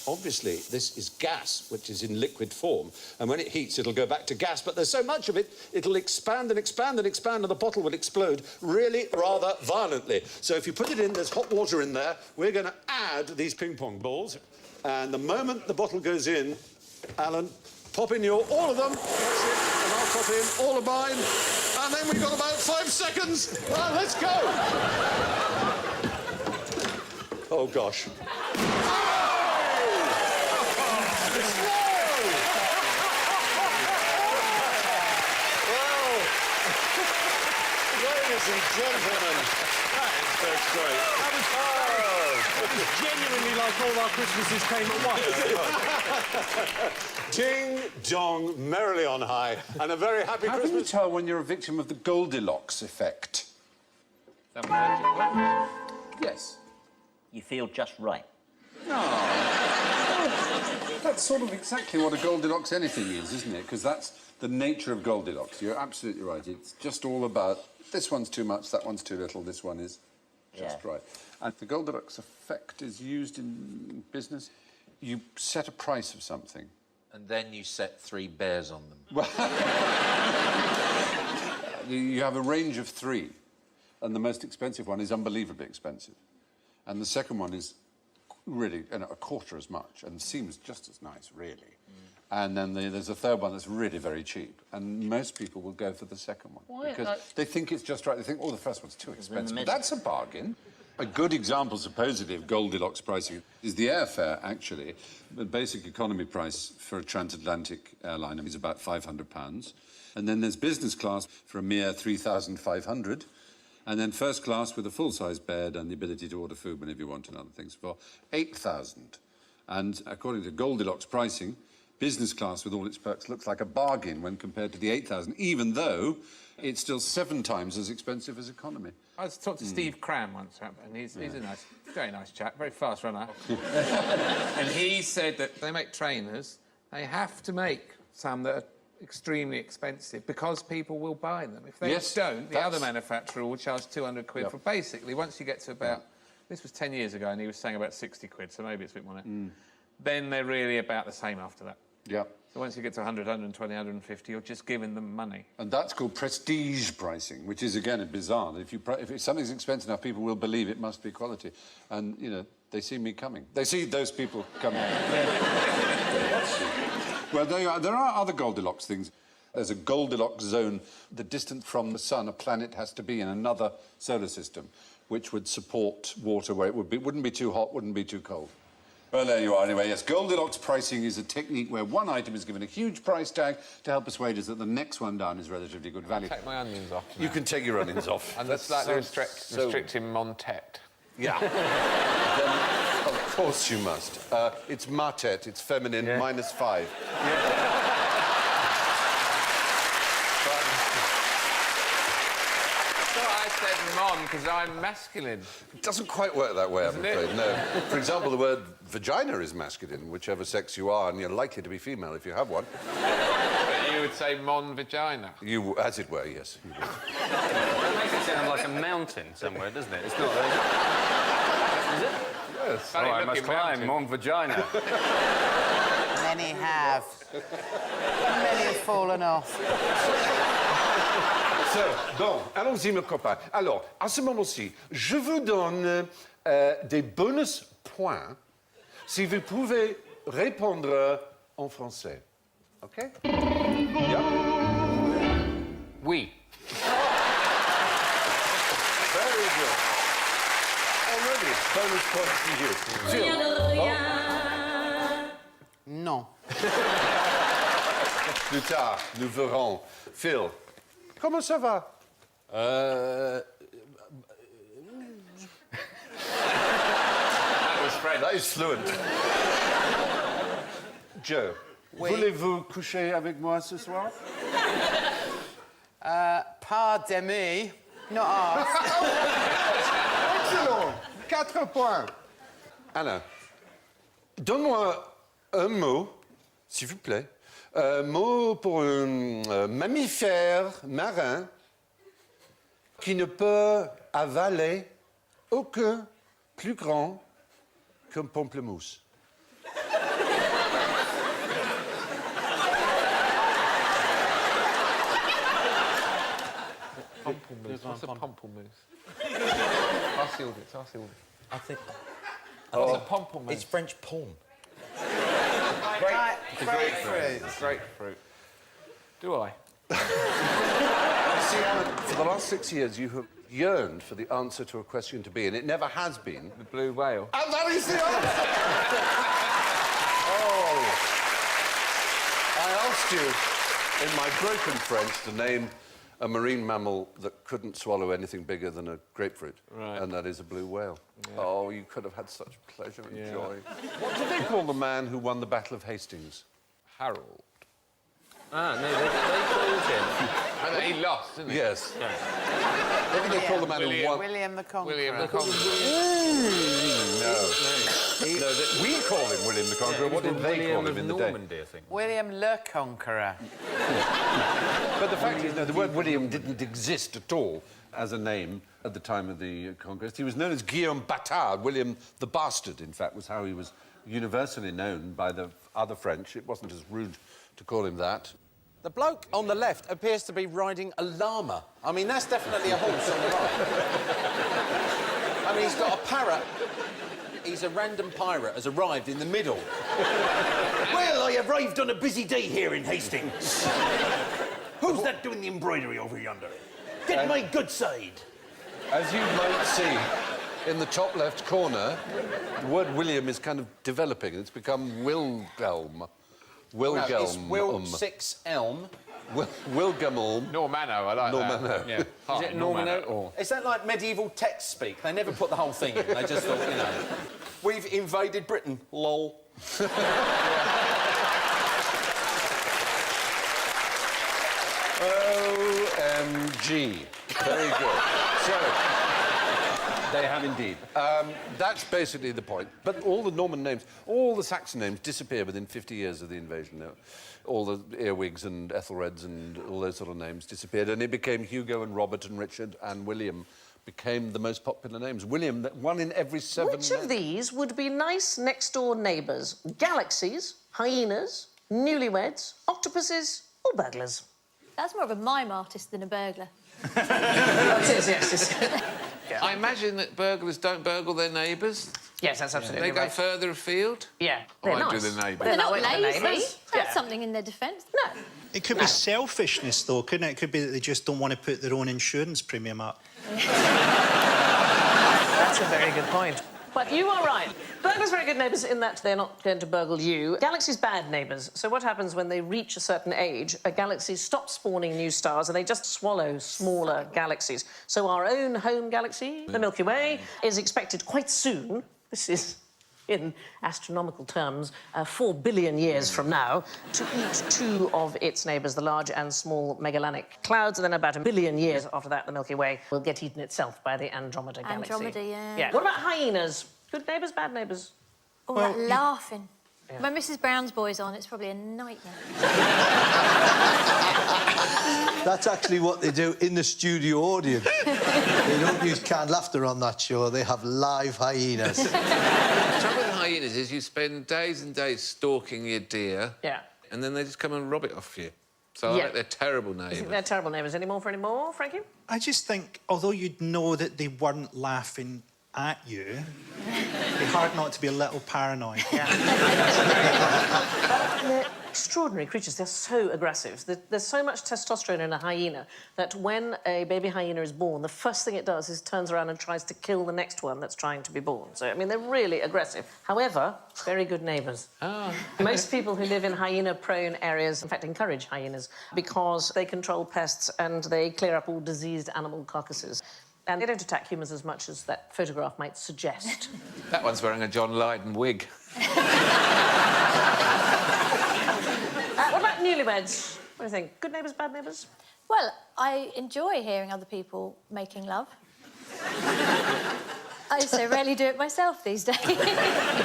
obviously this is gas, which is in liquid form. And when it heats, it'll go back to gas. But there's so much of it, it'll expand and expand and expand, and the bottle will explode really rather violently. So if you put it in, there's hot water in there. We're going to add these ping-pong balls. And the moment the bottle goes in, Alan, pop in all of them. That's it. And I'll pop in all of mine. And then we've got about 5 seconds. Well, let's go. Oh, gosh. Ladies and gentlemen, that is great. That was genuinely like all our Christmases came at once. Ding dong, merrily on high, and a very happy How Christmas. can you tell when you're a victim of the Goldilocks effect? Yes. You feel just right. That's sort of exactly what a Goldilocks anything is, isn't it? Because that's the nature of Goldilocks. You're absolutely right. It's just all about this one's too much, that one's too little, this one is just right. And the Goldilocks effect is used in business. You set a price of something. And then you set 3 bears on them. Well, you have a range of 3, and the most expensive one is unbelievably expensive. And the second one is really a quarter as much and seems just as nice, really. And then there's a third one that's really very cheap. And most people will go for the second one. Why? Because they think it's just right. They think, oh, the first one's too expensive. But that's a bargain. A good example, supposedly, of Goldilocks pricing is the airfare, actually. The basic economy price for a transatlantic airline is about £500. And then there's business class for a mere £3,500. And then first class with a full-size bed and the ability to order food whenever you want and other things for £8,000. And according to Goldilocks pricing, business class with all its perks looks like a bargain when compared to the £8,000, even though it's still 7 times as expensive as economy. I was talking to Steve Cram once, and he's a very nice chap, very fast runner. And he said that they make trainers, they have to make some that are extremely expensive because people will buy them. If they don't, the other manufacturer will charge 200 quid for basically, once you get to about, this was 10 years ago and he was saying about 60 quid, so maybe it's a bit more now. Then they're really about the same after that. Yeah. So once you get to 100, 120, 150, you're just giving them money. And that's called prestige pricing, which is, again, bizarre. If something's expensive enough, people will believe it must be quality. And, you know, they see me coming. They see those people coming. Well, there are other Goldilocks things. There's a Goldilocks zone. The distance from the sun a planet has to be in another solar system, which would support water where it wouldn't be too hot, wouldn't be too cold. Well, there you are, anyway. Yes, Goldilocks pricing is a technique where one item is given a huge price tag to help persuade us that the next one down is relatively good value. Take my onions off now. You can take your onions off. And that's slightly restricting Montet. Yeah. course you must. It's matet, it's feminine, -5. I said mon because I'm masculine. It doesn't quite work that way, I'm Doesn't it? afraid, no. For example, the word vagina is masculine, whichever sex you are, and you're likely to be female if you have one. But you would say mon vagina. You, as it were, yes. You would. That makes it sound like a mountain somewhere, doesn't it? It's not. Is it? Yes. Oh, I must climb mon vagina. Many have. Many have fallen off. Bon, allons-y, mes copains. Alors, à ce moment-ci, je vous donne des bonus points si vous pouvez répondre en français. OK? Yeah? Oui. Very good. Already, bonus points to you. Phil. Non. Plus tard, nous verrons. Phil, comment ça va? That was French. That is fluent. Joe, voulez-vous coucher avec moi ce soir? Pardon me. Not asked. Excellent. 4 points. Anna, donne-moi un mot, s'il vous plaît. Un mot pour un mammifère marin qui ne peut avaler aucun plus grand qu'un pamplemousse. Pamplemousse. What's a pamplemousse? Ask the audience, ask the audience. I think... What's a pamplemousse? It's French palm. Grapefruit. Grapefruit. Do I? See, Alan, for the last 6 years, you have yearned for the answer to a question to be, and it never has been. The blue whale. And that is the answer! Oh. I asked you, in my broken French, to name a marine mammal that couldn't swallow anything bigger than a grapefruit. Right. And that is a blue whale. Yeah. Oh, you could have had such pleasure and Yeah. joy. What did they call the man who won the Battle of Hastings? Harold. Ah, no, they called him. And he lost, didn't he? Yes. What did they call the man who won? William the Conqueror. William the Conqueror. No, we call him William the Conqueror. What did they call him in the day? Normandy, I think. William le Conqueror. But the fact is, no, the word William didn't exist at all as a name at the time of the conquest. He was known as Guillaume Bâtard. William the Bastard, in fact, was how he was universally known by the other French. It wasn't as rude to call him that. The bloke on the left appears to be riding a llama. I mean, that's definitely a horse on the right. I mean, he's got a parrot. He's a random pirate, has arrived in the middle. Well, I arrived on a busy day here in Hastings. Who's that doing the embroidery over yonder? Get my good side. As you might see in the top left corner, the word William is kind of developing. It's become Wilhelm. Wilgelm. No, it's Will 6 Elm. Wilgelm. Normano, I like Normano. that. Yeah. Is it Normano? Or... Is that like medieval text speak? They never put the whole thing in. They just thought, you know, we've invaded Britain. Lol. OMG. Very good. So, they have indeed. That's basically the point. But all the Norman names, all the Saxon names disappear within 50 years of the invasion. All the Earwigs and Ethelreds and all those sort of names disappeared, and it became Hugo and Robert and Richard and William became the most popular names. William, one in every 7 Which of these would be nice next-door neighbours? Galaxies, hyenas, newlyweds, octopuses or burglars? That's more of a mime artist than a burglar. That is, yes. I imagine that burglars don't burgle their neighbours. Yes, that's absolutely They go right. further afield. Yeah, Oh, they're I do nice. the neighbours. They're not with the lazy. neighbours. That's Yeah. something in their defence. No. It could be selfishness, though, couldn't it? It could be that they just don't want to put their own insurance premium up. That's a very good point. But you are right. Burglars are very good neighbours in that they're not going to burgle you. Galaxies bad neighbours. So what happens when they reach a certain age? A galaxy stops spawning new stars and they just swallow smaller galaxies. So our own home galaxy, the Milky Way, is expected quite soon. This is in astronomical terms, 4 billion years from now, to eat 2 of its neighbours, the large and small Magellanic Clouds, and then about 1 billion years after that, the Milky Way will get eaten itself by the Andromeda Galaxy. Andromeda, yeah. Yeah. What about hyenas? Good neighbours, bad neighbours? Oh, that laughing. When Mrs. Brown's boy's on, it's probably a nightmare. That's actually what they do in the studio audience. They don't use canned laughter on that show. They have live hyenas. The trouble with hyenas is you spend days and days stalking your deer. Yeah. And then they just come and rob it off you. So I bet they're terrible neighbours. You think they're terrible neighbours? Any more, Frankie? I just think, although you'd know that they weren't laughing at you, it'd be hard not to be a little paranoid. They're extraordinary creatures. They're so aggressive. There's so much testosterone in a hyena that when a baby hyena is born, the first thing it does is turns around and tries to kill the next one that's trying to be born. So, I mean, they're really aggressive. However, very good neighbours. Oh. Most people who live in hyena-prone areas, in fact, encourage hyenas because they control pests and they clear up all diseased animal carcasses. And they don't attack humans as much as that photograph might suggest. That one's wearing a John Lydon wig. What about newlyweds? What do you think? Good neighbours, bad neighbours? Well, I enjoy hearing other people making love. I so rarely do it myself these days.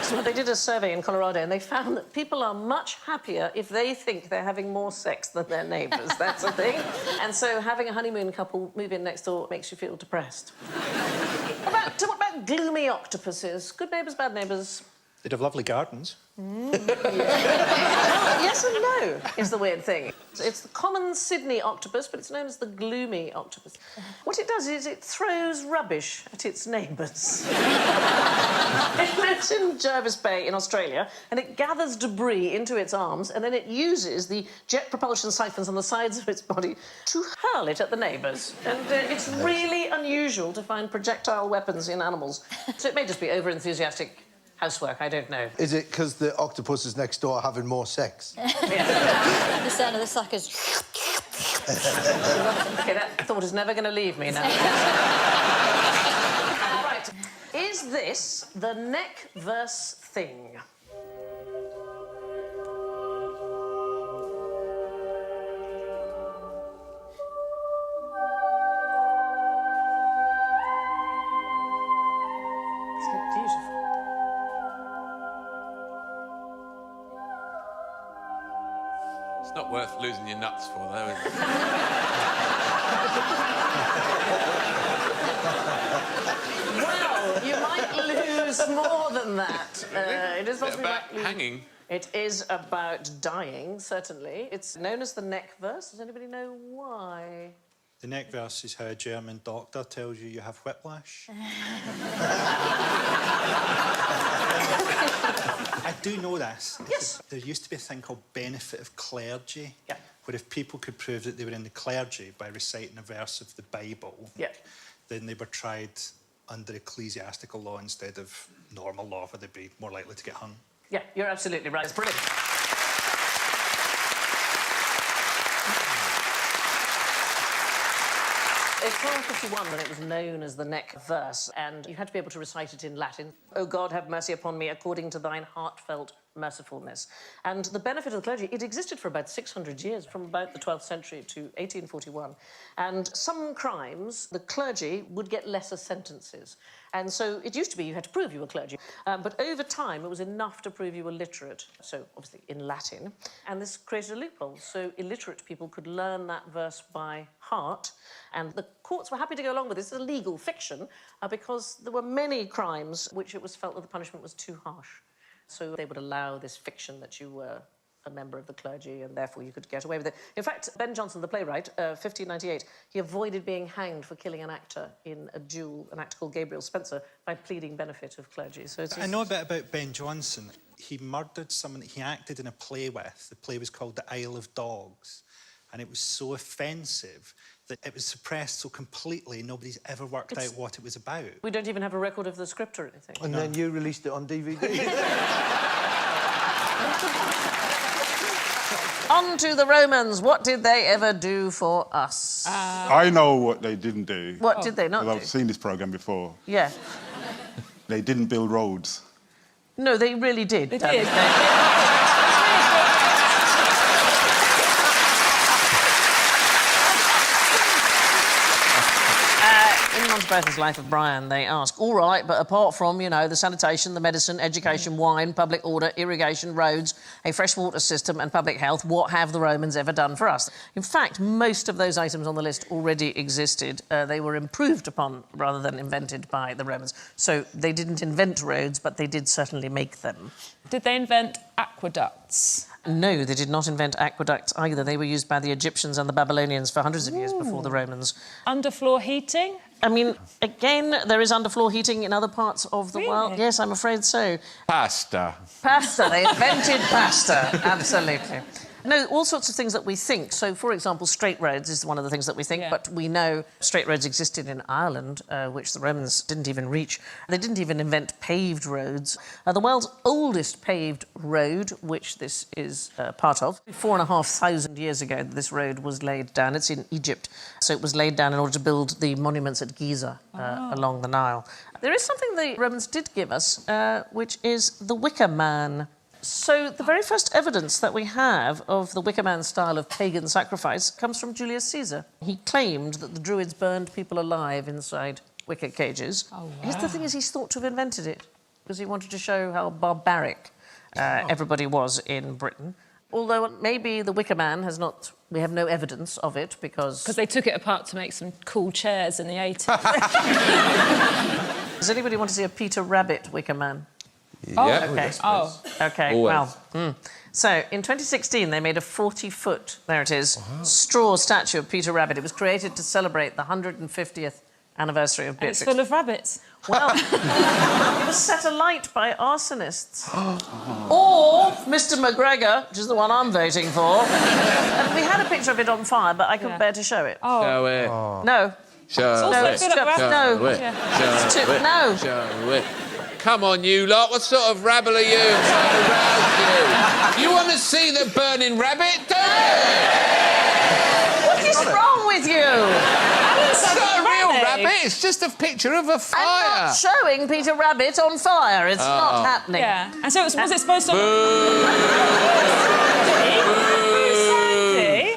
So they did a survey in Colorado and they found that people are much happier if they think they're having more sex than their neighbours. That's a thing. And so having a honeymoon couple move in next door makes you feel depressed. What about gloomy octopuses? Good neighbours, bad neighbours? They'd have lovely gardens. Well, yes and no is the weird thing. It's the common Sydney octopus, but it's known as the gloomy octopus. What it does is it throws rubbish at its neighbours. It lives in Jervis Bay in Australia, and it gathers debris into its arms, and then it uses the jet propulsion siphons on the sides of its body to hurl it at the neighbours. And it's really unusual to find projectile weapons in animals. So it may just be over-enthusiastic housework, I don't know. Is it because the octopuses next door are having more sex? The sound of the suckers. OK, that thought is never going to leave me now. Right. Is this the neck verse thing? Isn't it beautiful? It's not worth losing your nuts for, though, is it? Well, you might lose more than that. It is Is it about hanging? It is about dying, certainly. It's known as the neck verse. Does anybody know why? The neck verse is how a German doctor tells you have whiplash. I do know this. Yes. There used to be a thing called benefit of clergy, where if people could prove that they were in the clergy by reciting a verse of the Bible, then they were tried under ecclesiastical law instead of normal law, where they'd be more likely to get hung. Yeah, you're absolutely right. It's brilliant. It's 1251 when it was known as the neck verse, and you had to be able to recite it in Latin. O God, have mercy upon me according to thine heartfelt mercifulness. And the benefit of the clergy, it existed for about 600 years, from about the 12th century to 1841. And some crimes, the clergy would get lesser sentences. And so it used to be you had to prove you were clergy. But over time, it was enough to prove you were literate, so obviously in Latin. And this created a loophole, so illiterate people could learn that verse by heart. And the courts were happy to go along with this. It's a legal fiction because there were many crimes which it was felt that the punishment was too harsh. So they would allow this fiction that you were a member of the clergy and therefore you could get away with it. In fact, Ben Jonson, the playwright, 1598, he avoided being hanged for killing an actor in a duel, an actor called Gabriel Spencer, by pleading benefit of clergy. So it's I know a bit about Ben Jonson. He murdered someone that he acted in a play with. The play was called The Isle of Dogs, and it was so offensive that it was suppressed so completely nobody's ever worked out what it was about. We don't even have a record of the script or anything. And then you released it on DVD. On to the Romans. What did they ever do for us? I know what they didn't do. What did they not do? I've seen this programme before. Yeah. They didn't build roads. No, they really did. They did. In Monty Python's Life of Brian, they ask, all right, but apart from, you know, the sanitation, the medicine, education, wine, public order, irrigation, roads, a freshwater system and public health, what have the Romans ever done for us? In fact, most of those items on the list already existed. They were improved upon rather than invented by the Romans. So they didn't invent roads, but they did certainly make them. Did they invent aqueducts? No, they did not invent aqueducts either. They were used by the Egyptians and the Babylonians for hundreds of years before the Romans. Underfloor heating? I mean, again, there is underfloor heating in other parts of the world. Yes, I'm afraid so. Pasta. Pasta. They invented pasta. Absolutely. No, all sorts of things that we think. So, for example, straight roads is one of the things that we think, but we know straight roads existed in Ireland, which the Romans didn't even reach. They didn't even invent paved roads. The world's oldest paved road, which this is part of, 4,500 years ago, this road was laid down. It's in Egypt. So it was laid down in order to build the monuments at Giza along the Nile. There is something the Romans did give us, which is the Wicker Man. So the very first evidence that we have of the Wicker Man style of pagan sacrifice comes from Julius Caesar. He claimed that the Druids burned people alive inside wicker cages. Oh, wow. The thing is, he's thought to have invented it because he wanted to show how barbaric everybody was in Britain. Although maybe the Wicker Man has not... We have no evidence of it because... Because they took it apart to make some cool chairs in the 80s. Does anybody want to see a Peter Rabbit Wicker Man? Oh, Yeah. okay. Oh. OK, Always. well... So, in 2016, they made a 40-foot, there it is, straw statue of Peter Rabbit. It was created to celebrate the 150th anniversary of And it's Beatrix. full of rabbits. Well, it was set alight by arsonists. Or Mr McGregor, which is the one I'm voting for. And we had a picture of it on fire, but I couldn't bear to show it. Oh. Show it. No. Show No, it. it's just... No. Show it. It's Show too... it. No. Show it. Come on, you lot. What sort of rabble are you? I'm trying to rouse you. You want to see the burning rabbit, don't you? What is wrong with you? It's not a real rabbit. It's just a picture of a fire. I'm not showing Peter Rabbit on fire. It's not happening. Yeah. And so was it supposed to...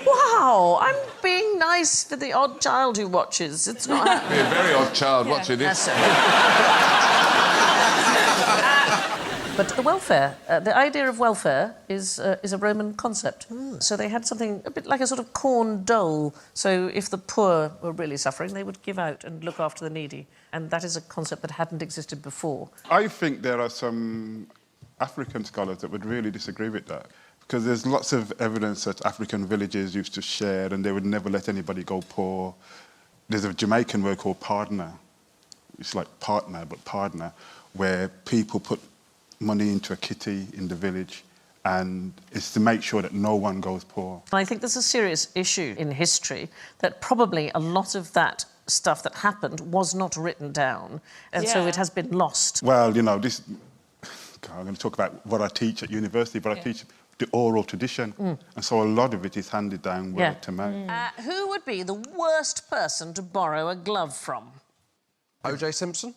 Wow, I'm being nice for the odd child who watches. It's not happening. You're a very odd child watching this. But the welfare, the idea of welfare is a Roman concept. So they had something a bit like a sort of corn dole. So if the poor were really suffering, they would give out and look after the needy. And that is a concept that hadn't existed before. I think there are some African scholars that would really disagree with that. Because there's lots of evidence that African villages used to share and they would never let anybody go poor. There's a Jamaican word called partner. It's like partner, but partner, where people put money into a kitty in the village and it's to make sure that no one goes poor. And I think there's a serious issue in history that probably a lot of that stuff that happened was not written down, and so it has been lost. Well, you know, this... I'm going to talk about what I teach at university, but I teach the oral tradition, and so a lot of it is handed down word to mouth. Who would be the worst person to borrow a glove from? O.J. Simpson?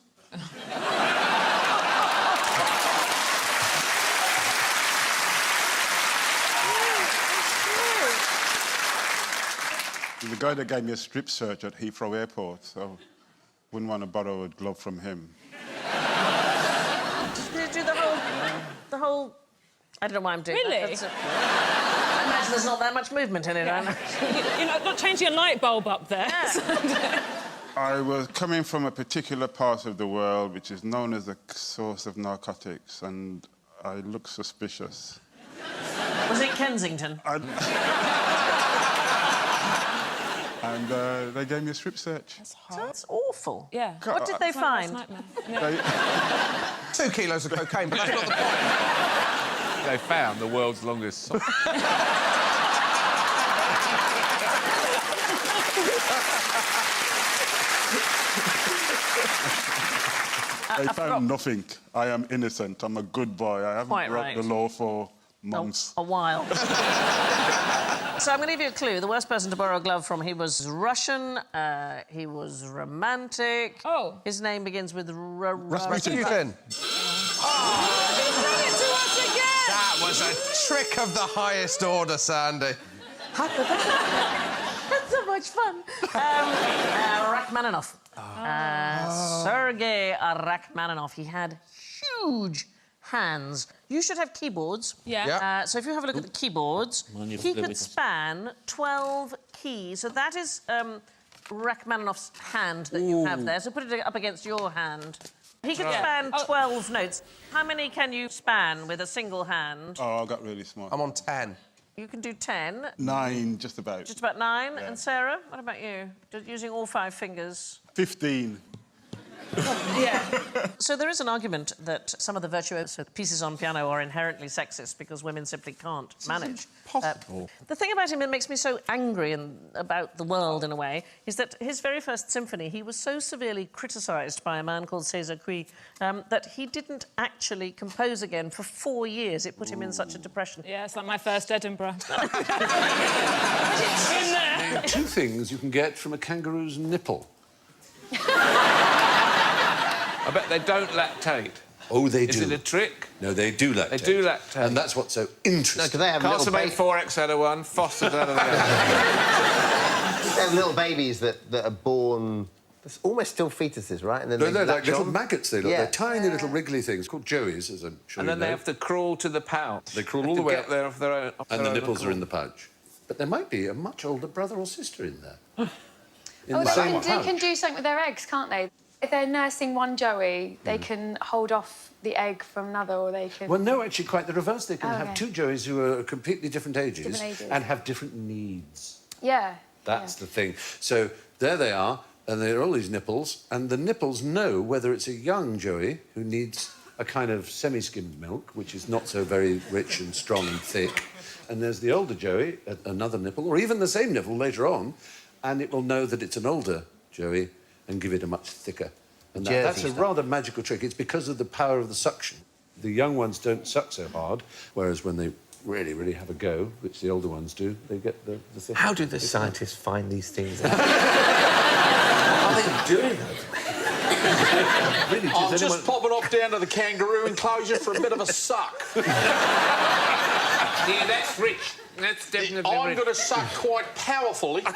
The guy that gave me a strip search at Heathrow Airport, so wouldn't want to borrow a glove from him. Did you do the whole... I don't know why I'm doing Really? that. I imagine there's not that much movement in it. Yeah. You're not changing a light bulb up there. I was coming from a particular part of the world which is known as the source of narcotics, and I looked suspicious. Was it Kensington? And they gave me a strip search. That's awful. Yeah. What did they find? 2 kilos of cocaine, but that's not the point. They found the world's longest sock. They found nothing. I am innocent. I'm a good boy. I haven't Quite broke right. the law for months. A while. So I'm going to give you a clue. The worst person to borrow a glove from, he was Russian, he was romantic. Oh. His name begins with Rasputin. That was a trick of the highest order, Sandy. That's so much fun. Rachmaninoff. Sergei Rachmaninoff. He had huge hands. You should have keyboards. Yeah. So if you have a look at the keyboards, he could span 12 keys. So that is Rachmaninoff's hand that you have there. So put it up against your hand. He could span 12 notes. How many can you span with a single hand? Oh, I got really smart. I'm on 10. You can do 10. 9, just about. Just about 9. Yeah. And Sarah, what about you? Using all 5 fingers? 15. Yeah. So there is an argument that some of the virtuoso pieces on piano are inherently sexist because women simply can't manage. The thing about him that makes me so angry about the world, in a way, is that his very first symphony, he was so severely criticised by a man called César Cui that he didn't actually compose again for 4 years. It put him in such a depression. Yeah, it's like my first Edinburgh. Name 2 things you can get from a kangaroo's nipple. I bet they don't lactate. Oh, they do. Is it a trick? No, they do lactate. They do lactate. And that's what's so interesting. No, because they have Castlemaine 4X out of 1, Foster's out of the other. They have little babies that are born... It's almost still fetuses, right? And then They're like latch little on. maggots, they look. Yeah. They're tiny little wriggly things called joeys, as I'm sure And you then know. they have to crawl to the pouch. They crawl all the way up there off their own. and the nipples are in the pouch. But there might be a much older brother or sister in there. They can do something with their eggs, can't they? If they're nursing one joey, they can hold off the egg from another, or they can... Well, no, actually, quite the reverse. They can Oh, have okay. 2 joeys who are completely different ages, Different ages. and have different needs. Yeah. That's the thing. So there they are, and there are all these nipples, and the nipples know whether it's a young joey who needs a kind of semi-skimmed milk, which is not so very rich and strong and thick, and there's the older joey at another nipple, or even the same nipple later on, and it will know that it's an older joey and give it a much thicker. And that's a rather magical trick. It's because of the power of the suction. The young ones don't suck so hard, whereas when they really, really have a go, which the older ones do, they get the thicker. How do the scientists find these things out? How are they doing that? Really, I'm just popping off down to the kangaroo enclosure for a bit of a suck. Yeah, that's rich. That's definitely I'm rich. going to suck quite powerfully. I'm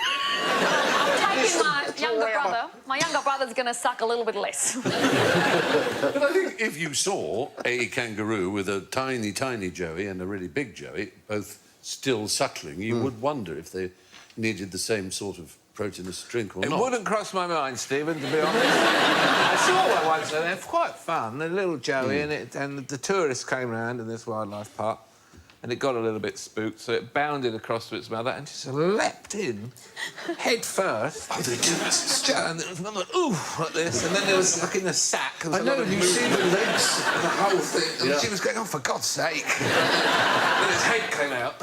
taking my younger brother. My younger brother's going to suck a little bit less. But I think if you saw a kangaroo with a tiny, tiny joey and a really big joey, both still suckling, you would wonder if they needed the same sort of proteinous drink or It not. wouldn't cross my mind, Stephen, to be honest. I saw one once, and they're quite fun. A little joey, and the tourists came round in this wildlife park, and it got a little bit spooked, so it bounded across to its mother and just leapt in, head first. Oh, they do this. And there was another, ooh, like this, and then there was, like, in the sack... there was I a lot know, of you see the legs. the whole thing, and she was going, oh, for God's sake. Then its head came out.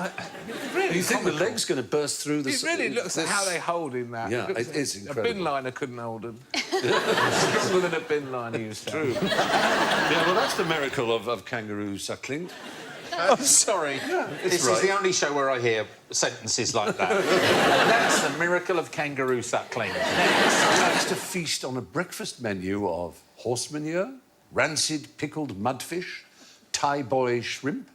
Really You think the comical. leg's going to burst through the... It really looks at how they hold him that. Yeah, looks it is A incredible. bin liner couldn't hold him. Stronger than a bin liner used to. True. Yeah, well, that's the miracle of kangaroo suckling. I'm sorry. This is the only show where I hear sentences like that. That's the miracle of kangaroo suckling. Next, a feast on a breakfast menu of horse manure, rancid pickled mudfish, Thai boy shrimp,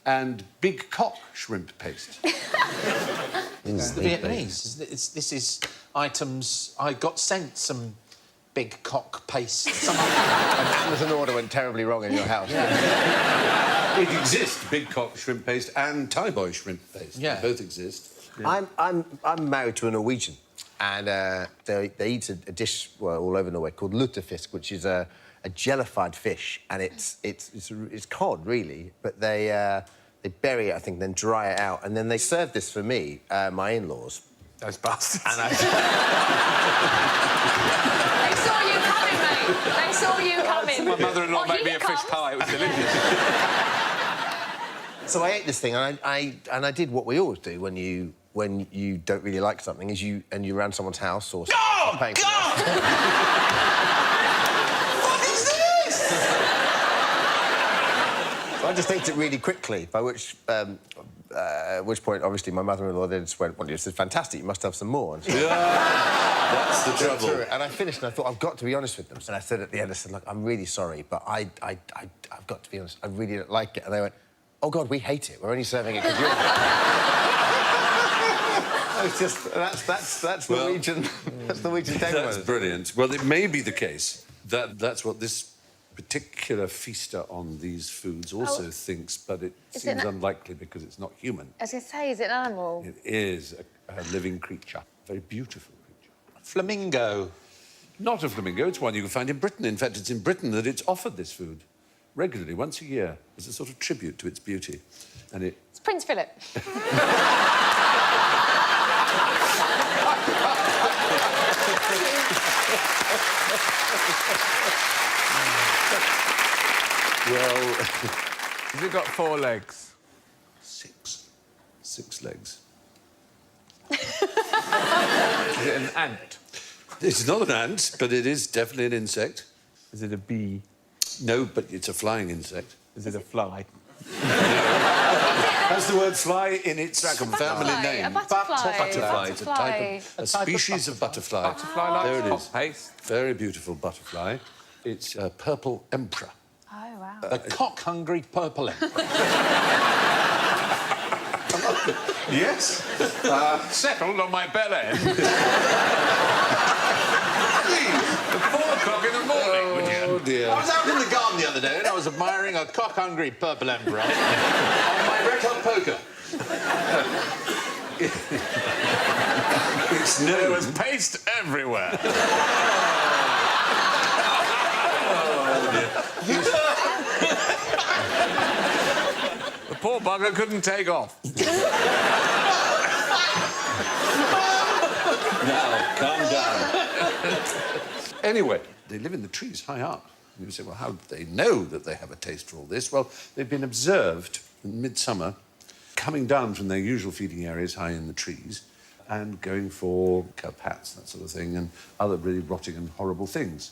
and big cock shrimp paste. It's the Vietnamese. This is items... I got sent some big cock paste. An Amazon order went terribly wrong in your house. It exists, big cock shrimp paste and Thai boy shrimp paste. Yeah. They both exist. I'm married to a Norwegian, and they eat a dish all over Norway called lutefisk, which is a jellified fish, and it's cod really, but they bury it, I think, then dry it out, and then they serve this for me, my in-laws. Those bastards. And They saw you coming, mate. They saw you coming. My mother-in-law made me a fish pie. It was delicious. So I ate this thing, and I did what we always do when you don't really like something, is you around someone's house or... Oh, paying for God! What is this? So I just ate it really quickly, by which point, obviously, my mother-in-law then just went, well, this is fantastic, you must have some more. And so That's the trouble. And I finished, and I thought, I've got to be honest with them. And I said at the end, I said, look, I'm really sorry, but I've got to be honest, I really don't like it. And they went, oh, God, we hate it. We're only serving it because you're... It's just... That's Norwegian... That's Norwegian table That's brilliant. Well, it may be the case that that's what this particular feaster on these foods also thinks, but it seems unlikely because it's not human. I was going to say, is it an animal? It is a living creature. Very beautiful creature. Flamingo. Not a flamingo. It's one you can find in Britain. In fact, it's in Britain that it's offered this food regularly, once a year, as a sort of tribute to its beauty. And it... It's Prince Philip. Well... Has it got 4 legs? 6. 6 legs. Is it an ant? It's not an ant, but it is definitely an insect. Is it a bee? No, but it's a flying insect. Is it a fly? Has the word fly in its family name. A butterfly. Butterfly. It's a type of... A species of butterfly. Butterfly like there it is. paste. Very beautiful butterfly. It's a purple emperor. Oh, wow. A cock-hungry purple emperor. Yes. Settled on my bell end. At 4 o'clock in the morning, would you? Oh, dear. I was out in the garden the other day and I was admiring a cock-hungry purple emperor on my red hot poker. There was paste everywhere. The poor bugger couldn't take off. Now, calm down. Anyway, they live in the trees high up. And you say, well, how do they know that they have a taste for all this? Well, they've been observed in midsummer coming down from their usual feeding areas high in the trees and going for kelp hats, that sort of thing, and other really rotting and horrible things.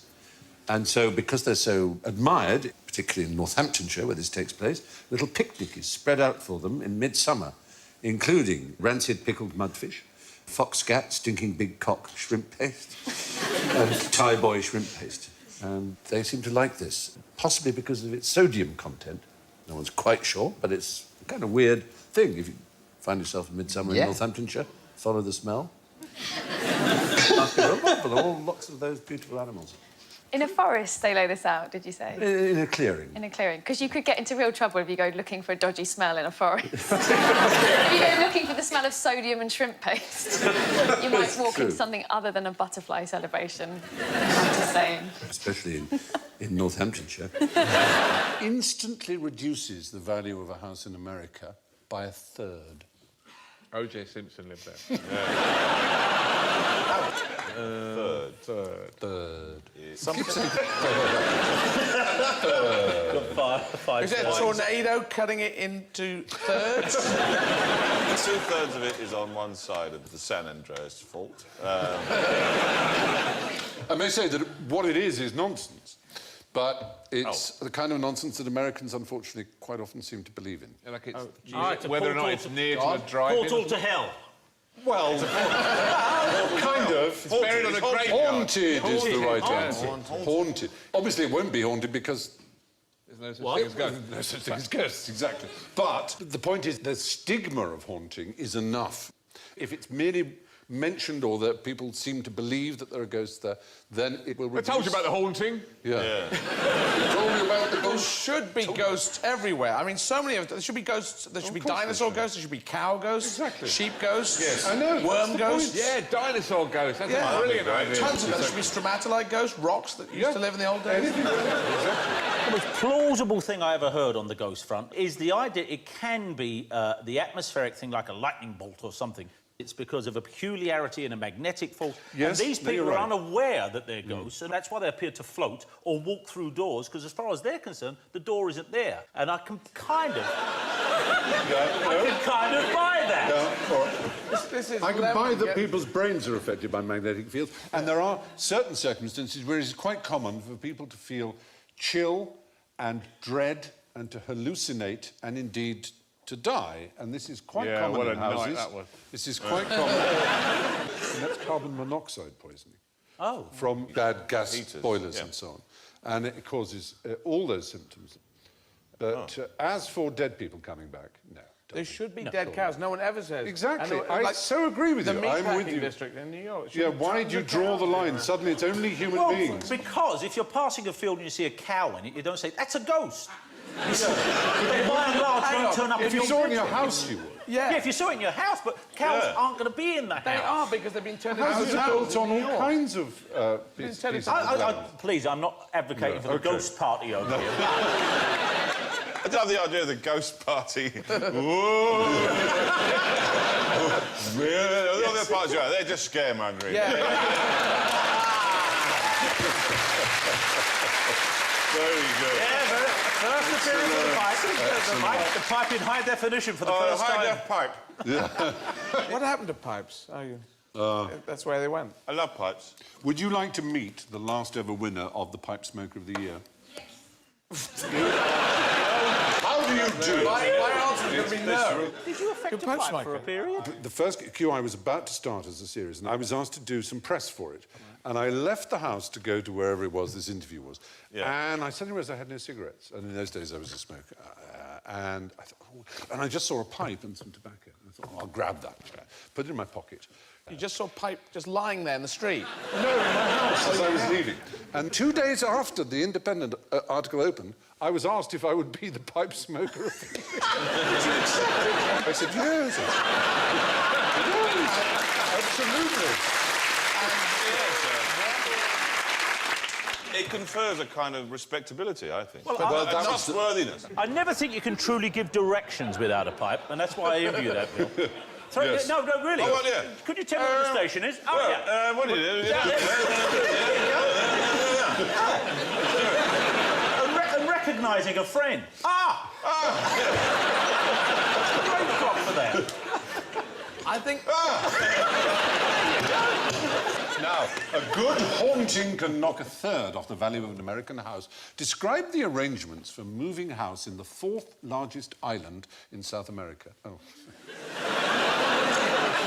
And so, because they're so admired, particularly in Northamptonshire, where this takes place, a little picnic is spread out for them in midsummer, including rancid pickled mudfish, foxcat, stinking big cock shrimp paste, and Thai boy shrimp paste. And they seem to like this, possibly because of its sodium content. No one's quite sure, but it's a kind of weird thing. If you find yourself in midsummer in Northamptonshire, follow the smell. Must be remarkable, all lots of those beautiful animals. In a forest, they lay this out, did you say? In a clearing. In a clearing. Because you could get into real trouble if you go looking for a dodgy smell in a forest. If you go looking for the smell of sodium and shrimp paste, you might walk into something other than a butterfly celebration. I'm just saying. Especially in Northamptonshire. Instantly reduces the value of a house in America by 1/3. O.J. Simpson lived there. Third. Is it a tornado cutting it into thirds? 2/3 of it is on one side of the San Andreas fault. I may say that what it is nonsense, but it's the kind of nonsense that Americans, unfortunately, quite often seem to believe in. Yeah, like it's whether or not it's near to a drive-in. Portal to hell. Well, kind of. It's buried on a graveyard. Haunted is the right answer. Haunted. Obviously, it won't be haunted because... There's no such thing as ghosts. No such thing as ghosts, exactly. But the point is, the stigma of haunting is enough. If it's merely mentioned or that people seem to believe that there are ghosts there, then it will reduce... I told you about the haunting. Yeah. Told you about the There ghosts. should be ghosts everywhere. I mean, so many of them. There should be ghosts. There should be dinosaur ghosts. There should be cow ghosts. Exactly. Sheep ghosts. Yes. I know. Worm ghosts. Yeah, dinosaur ghosts. That's a brilliant idea. Tons of them. There should be stromatolite ghosts, rocks that used to live in the old days. The most plausible thing I ever heard on the ghost front is the idea it can be the atmospheric thing like a lightning bolt or something. It's because of a peculiarity in a magnetic force. Yes, and these people right. are unaware that they're ghosts, and that's why they appear to float or walk through doors, because as far as they're concerned, the door isn't there. And I can kind of... I can kind of buy that. I can buy that people's brains are affected by magnetic fields, and there are certain circumstances where it is quite common for people to feel chill and dread and to hallucinate and indeed to die, and this is quite common in houses. That was. This is quite common. And that's carbon monoxide poisoning. Oh. From bad gas Heaters, boilers and so on. And it causes all those symptoms. But as for dead people coming back, no. There should be dead cows. No one ever says. Exactly. And, I so agree with you. The I'm with meatpacking you. district in New York. Yeah, why do you draw the line? Suddenly it's only human beings. Because if you're passing a field and you see a cow in it, you don't say, that's a ghost. You say, they by and large won't turn up. If you saw it in your house, you would. Yeah, if you saw it in your house, but cows aren't going to be in the house. They are, because they've been turned into Houses are built on all kinds of pieces of land. Please, I'm not advocating for the ghost party over here. I love the idea of the ghost party. Whoa! All the parties are out, they're just scaremongering. Very good. First appearance of the pipe. The pipe in high definition for the first time. High-def pipe. What happened to pipes? That's where they went. I love pipes. Would you like to meet the last ever winner of the Pipe Smoker of the Year? How do you do it? My answer is going to be no. Did you affect a pipe for a period? The first QI was about to start as a series, and I was asked to do some press for it. And I left the house to go to wherever it was this interview was. And I suddenly realised I had no cigarettes. And in those days, I was a smoker. And I thought, and I just saw a pipe and some tobacco. And I thought, I'll grab that, put it in my pocket. You just saw pipe just lying there in the street? No, in my house as I was leaving. And 2 days after the Independent article opened, I was asked if I would be the pipe smoker of the year. I said, yes. Absolutely. It confers a kind of respectability, I think. Well, a trustworthiness. I never think you can truly give directions without a pipe, and that's why I envy you that, Bill. Sorry, Yes. no, really. Oh, well, yeah. Could you tell me where the station is? What is it? And recognising a friend. Great job for that. I think... Now, a good haunting can knock a third off the value of an American house. Describe the arrangements for moving a house in the 4th largest island in South America. Oh.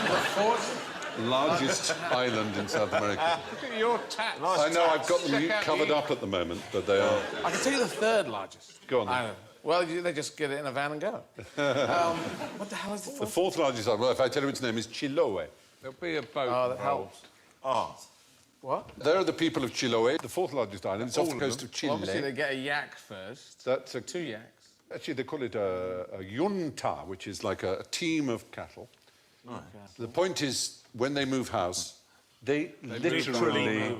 The 4th largest island in South America. Look at your tats. I know, I've got them covered up at the moment, but they are... I can tell you the 3rd largest. Go on, then. Island. Well, they just get it in a van and go. What the hell is the 4th? The 4th largest island, well, if I tell you its name is Chiloé. There'll be a boat. Oh, that helps. What? They're the people of Chiloé, the 4th largest island. It's off the coast of Chile. Well, obviously, they get a yak first. That's 2 yaks. Actually, they call it a yunta, which is like a team of cattle. Right. The point is, when they move house, they literally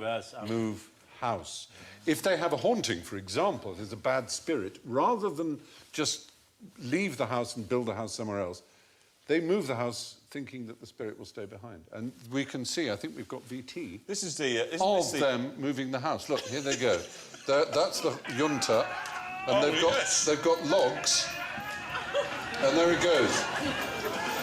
move house. If they have a haunting, for example, there's a bad spirit, rather than just leave the house and build a house somewhere else, they move the house thinking that the spirit will stay behind. And we can see, I think we've got VT, This is the... them moving the house. Look, here they go. That's the yunta, and they've got logs, and there it goes.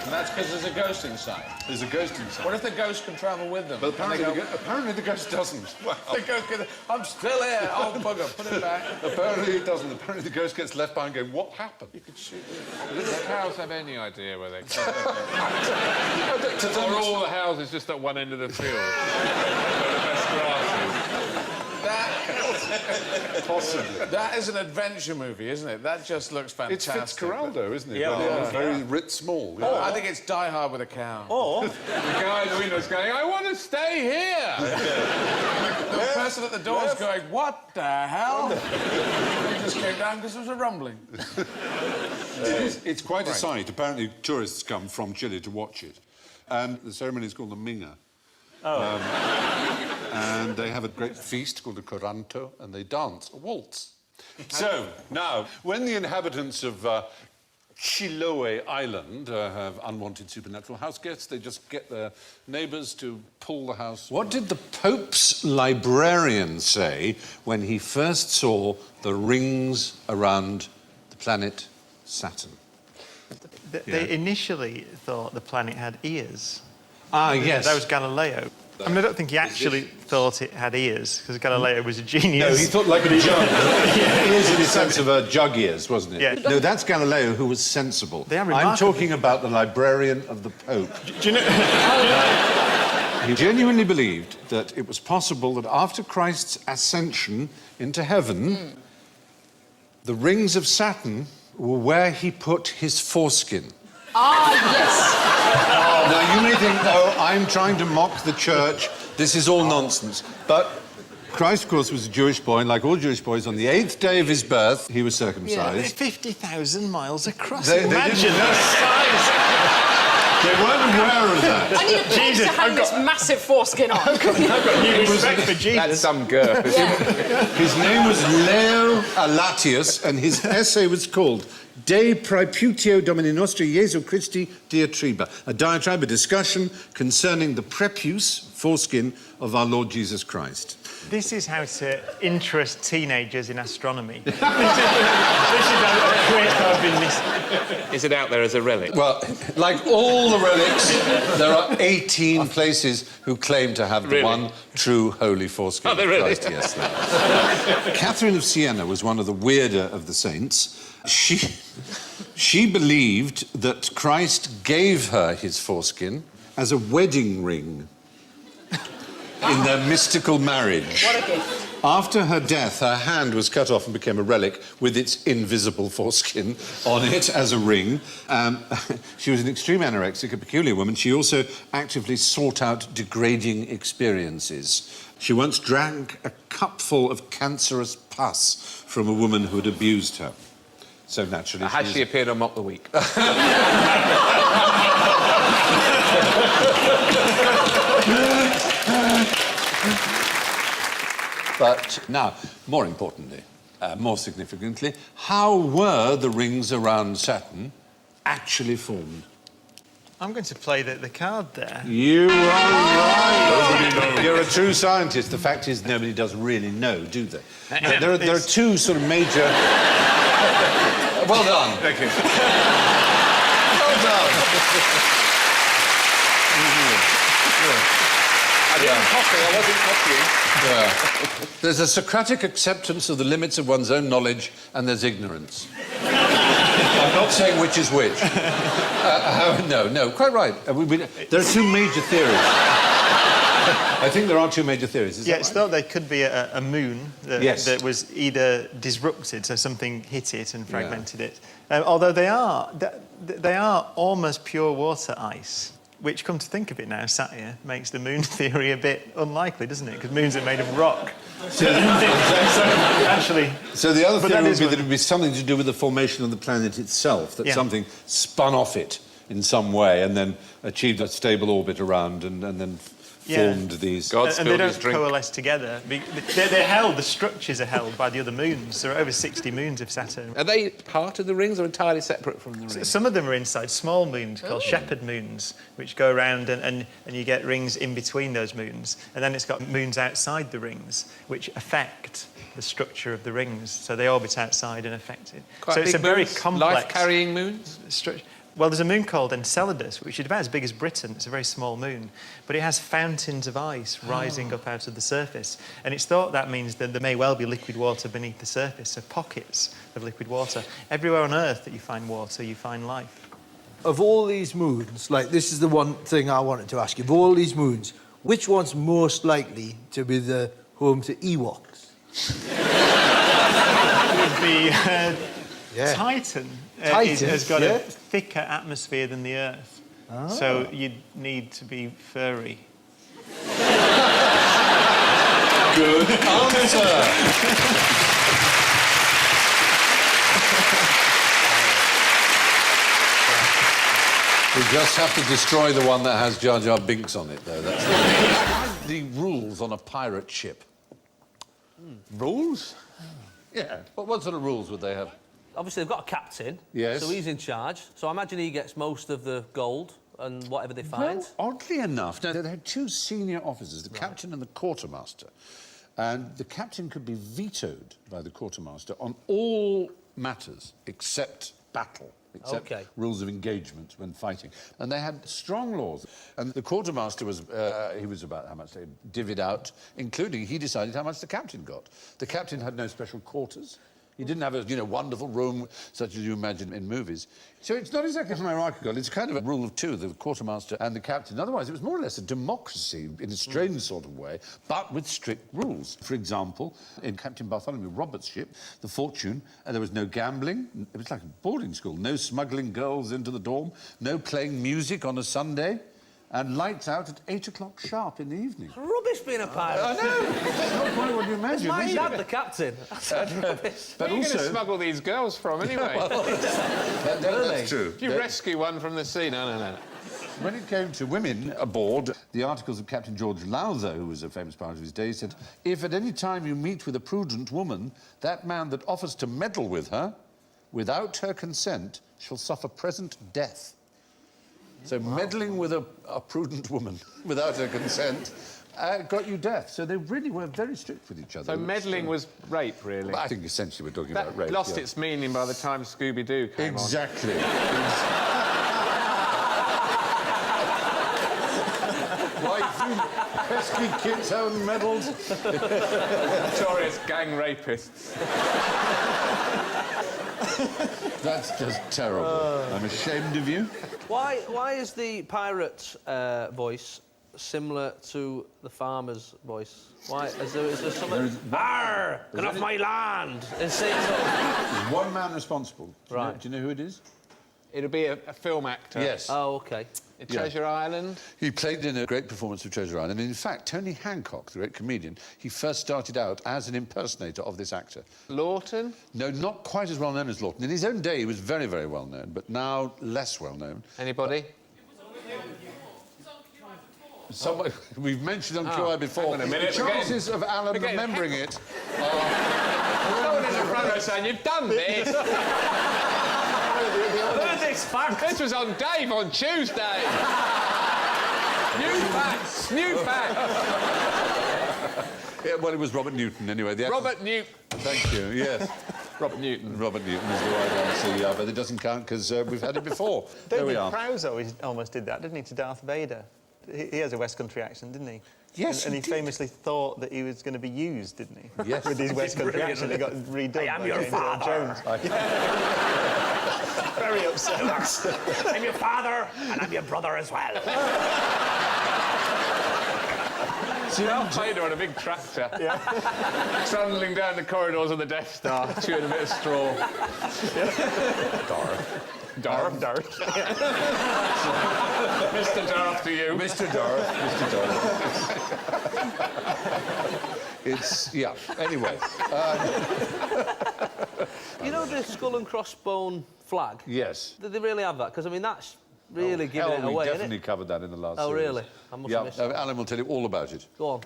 And that's because there's a ghost inside. There's a ghost inside. What if the ghost can travel with them? But apparently the ghost doesn't. Well, the ghost goes, I'm still here. Oh, bugger, put it back. Apparently it doesn't. Apparently the ghost gets left behind going, what happened? You could shoot Does the cows have any idea where they come from? Or all the houses just at one end of the field? Where the best grass Possibly. That is an adventure movie, isn't it? That just looks fantastic. It's Fitzcarraldo, isn't it? Yeah. Very Rit Small. Oh, I think it's Die Hard with a cow. Or the guy in the window's going, I want to stay here. The person at the door's going, what the hell? He just came down because there was a rumbling. It's quite a sight. Apparently tourists come from Chile to watch it. And the ceremony is called the Minga. And they have a great feast called the Coranto, and they dance a waltz. So, now, when the inhabitants of Chiloé Island have unwanted supernatural house guests, they just get their neighbours to pull the house. What did the Pope's librarian say when he first saw the rings around the planet Saturn? They initially thought the planet had ears. Ah, yes. That was Galileo. I mean, I don't think he actually thought it had ears, because Galileo was a genius. No, he thought like a jug. Ears in the sense of a jug ears, wasn't it? Yeah. No, that's Galileo, who was sensible. They are I'm remarkable. talking about the librarian of the Pope. Do you know... He genuinely believed that it was possible that after Christ's ascension into heaven, The rings of Saturn were where he put his foreskin. Ah, yes. Now, you may think, oh, I'm trying to mock the church. This is all nonsense. But Christ, of course, was a Jewish boy, and like all Jewish boys, on the 8th day of his birth, he was circumcised. 50,000 miles across. They Imagine didn't the size. They weren't aware of that. I need a peg to hang this massive foreskin on. I've got new respect for Jesus. That's some girth. His name was Leo Alatius, and his essay was called De Praeputio Domini Nostri Jesu Christi Diatriba, a diatribe, a discussion concerning the prepuce, foreskin, of our Lord Jesus Christ. This is how to interest teenagers in astronomy. this is how quick I've been missing. Is it out there as a relic? Well, like all the relics, there are 18 places who claim to have the one true holy foreskin. Oh, they really? Christ, yes. Catherine of Siena was one of the weirder of the saints. She believed that Christ gave her his foreskin as a wedding ring in their mystical marriage. What a gift. After her death, her hand was cut off and became a relic with its invisible foreskin on it as a ring. She was an extreme anorexic, a peculiar woman. She also actively sought out degrading experiences. She once drank a cupful of cancerous pus from a woman who had abused her. So naturally... Has she appeared on Mock the Week? But now, more importantly, more significantly, how were the rings around Saturn actually formed? I'm going to play the card there. You are right. You're a true scientist. The fact is, nobody does really know, do they? There are two sort of major... Well done. Thank you. Well done. I didn't copy, I wasn't copying. Yeah. There's a Socratic acceptance of the limits of one's own knowledge, and there's ignorance. I'm not saying which is which. No, quite right. There are two major theories. I think there are two major theories. It's thought there could be a moon that was either disrupted, so something hit it and fragmented it. Although they are almost pure water ice. Which, come to think of it now, sat here, makes the moon theory a bit unlikely, doesn't it? Because moons are made of rock. So the other theory would be that it would be something to do with the formation of the planet itself, that something spun off it in some way and then achieved a stable orbit around and then formed these... And they don't coalesce together. They're held, the structures are held by the other moons. There are over 60 moons of Saturn. Are they part of the rings or entirely separate from the rings? Some of them are inside small moons called shepherd moons, which go around and you get rings in between those moons. And then it's got moons outside the rings, which affect the structure of the rings. So they orbit outside and affect it. Quite it's a very complex... Life-carrying moons? Structure. Well, there's a moon called Enceladus, which is about as big as Britain. It's a very small moon. But it has fountains of ice rising up out of the surface. And it's thought that means that there may well be liquid water beneath the surface, so pockets of liquid water. Everywhere on Earth that you find water, you find life. Of all these moons, like, this is the one thing I wanted to ask you. Of all these moons, which one's most likely to be the home to Ewoks? It would be Titan. Titan has got a thicker atmosphere than the Earth. Oh. So you'd need to be furry. Good answer. We just have to destroy the one that has Jar Jar Binks on it, though. That's the rules on a pirate ship. Rules? Yeah. What sort of rules would they have? Obviously, they've got a captain. Yes. So he's in charge. So I imagine he gets most of the gold and whatever they find. Well, oddly enough, now, they had two senior officers, the captain and the quartermaster. And the captain could be vetoed by the quartermaster on all matters except battle, except rules of engagement when fighting. And they had strong laws. And the quartermaster was, he was about how much they divvied out, including he decided how much the captain got. The captain had no special quarters. He didn't have a, you know, wonderful room such as you imagine in movies. So it's not exactly hierarchical. It's kind of a rule of two, the quartermaster and the captain. Otherwise, it was more or less a democracy in a strange sort of way, but with strict rules. For example, in Captain Bartholomew Roberts' ship, the Fortune, there was no gambling. It was like a boarding school. No smuggling girls into the dorm. No playing music on a Sunday. And lights out at 8 o'clock sharp in the evening. Rubbish being a pirate. I know. That's not quite what you imagine. My dad, the captain. That's rubbish. Where are you going to smuggle these girls from, anyway? That's true. You rescue one from the sea. No. When it came to women aboard, the articles of Captain George Lowther, who was a famous pirate of his day, said, if at any time you meet with a prudent woman, that man that offers to meddle with her, without her consent, shall suffer present death. So meddling with a prudent woman without her consent got you death. So they really were very strict with each other. So meddling was rape, really? I think essentially we're talking about rape. Lost its meaning by the time Scooby-Doo came on. Exactly. Why you pesky kids haven't meddled? Notorious gang rapists. That's just terrible. I'm ashamed of you. Why is the pirate voice similar to the farmer's voice? Why is there something? Arr! Get off my land! There's one man responsible. Right. Do you know who it is? It'll be a film actor. Yes. Oh, OK. Treasure Island? He played in a great performance of Treasure Island. And in fact, Tony Hancock, the great comedian, he first started out as an impersonator of this actor. Lawton? No, not quite as well known as Lawton. In his own day, he was very, very well known, but now less well known. Anybody? We've mentioned on QI before. Hang on a minute. The chances of Alan remembering it are... Someone in the front row saying, you've done this! This was on Dave on Tuesday. New facts. Yeah, well, it was Robert Newton, anyway. Robert Newton. Thank you, yes. Robert Newton. Robert Newton is the right answer, but it doesn't count because we've had it before. There we are. Prowse almost did that, didn't he, to Darth Vader? He has a West Country accent, didn't he? Yes, and he famously thought that he was going to be used, didn't he? Yes. With his West Country accent, he got redone. I am your father. Very upset. I'm your father, and I'm your brother as well. Darth Vader on a big tractor. Yeah. Trundling down the corridors of the Death Star, chewing a bit of straw. Darth. Mr. Darth to you. Mr. Darth. It's, yeah, anyway. You know the skull and crossbone flag? Yes. Do they really have that? Because, I mean, that's really giving it away, we isn't definitely it? covered that in the last Oh, series. really? I must have missed Alan will tell you all about it. Go on.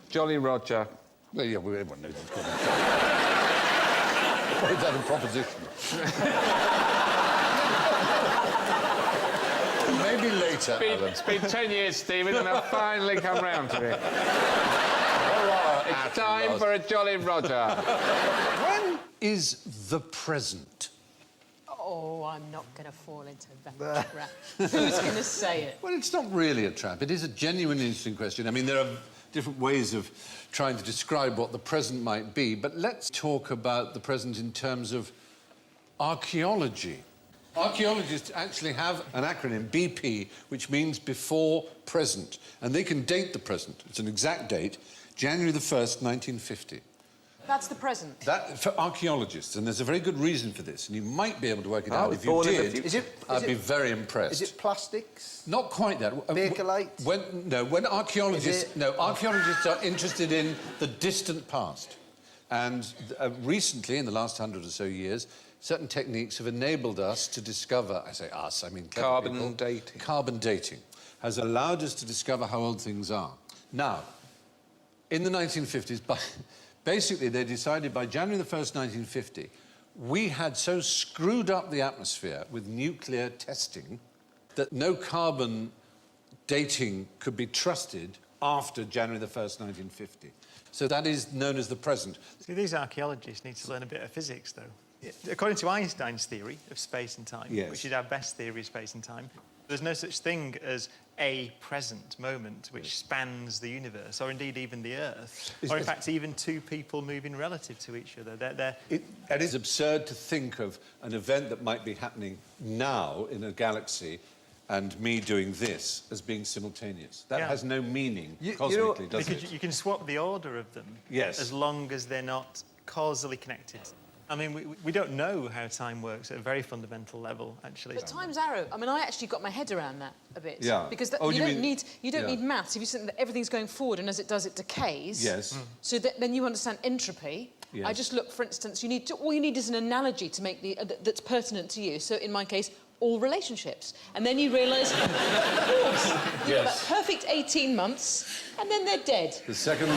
Jolly Roger. Well, yeah, everyone knows it's called What is that, a proposition? Maybe later, Alan. It's been 10 years, Stephen, and I've finally come round to it. It's time for a Jolly Roger. When is the present? Oh, I'm not going to fall into that trap. Who's going to say it? Well, it's not really a trap. It is a genuinely interesting question. I mean, there are different ways of trying to describe what the present might be, but let's talk about the present in terms of archaeology. Archaeologists actually have an acronym, BP, which means before present, and they can date the present. It's an exact date, January the 1st, 1950. That's the present. That, for archaeologists, and there's a very good reason for this, and you might be able to work it out. If you did, I'd be very impressed. Is it plastics? Not quite that. Bakelite? When archaeologists... No, archaeologists are interested in the distant past. And recently, in the last 100 or so years, certain techniques have enabled us to discover... I say us, I mean... Carbon dating. Carbon dating has allowed us to discover how old things are. Now, in the 1950s... Basically, they decided by January the 1st, 1950, we had so screwed up the atmosphere with nuclear testing that no carbon dating could be trusted after January the 1st, 1950. So that is known as the present. See, these archaeologists need to learn a bit of physics, though. According to Einstein's theory of space and time, Yes. which is our best theory of space and time, there's no such thing as a present moment which spans the universe, or indeed even the Earth, or in fact even two people moving relative to each other. It is absurd to think of an event that might be happening now in a galaxy and me doing this as being simultaneous. That has no meaning cosmically, does it? Because you can swap the order of them, as long as they're not causally connected. I mean, we don't know how time works at a very fundamental level, actually. But time's arrow. I mean, I actually got my head around that a bit. Yeah. Because you don't need maths. If you think that everything's going forward and as it does, it decays. Yes. So then you understand entropy. Yes. I just look, for instance, all you need is an analogy to make that's pertinent to you. So in my case, all relationships. And then you realise, of course, you've got that perfect 18 months, and then they're dead. The second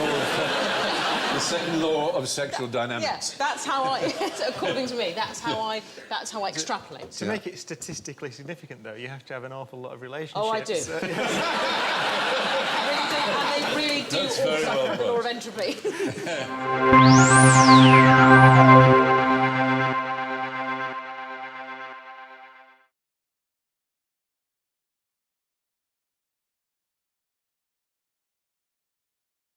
law of sexual dynamics. Yes, that's how I, according to me, that's how I extrapolate. To make it statistically significant, though, you have to have an awful lot of relationships. Oh, I do. And they really do That's all very suffer well from the law put. of entropy.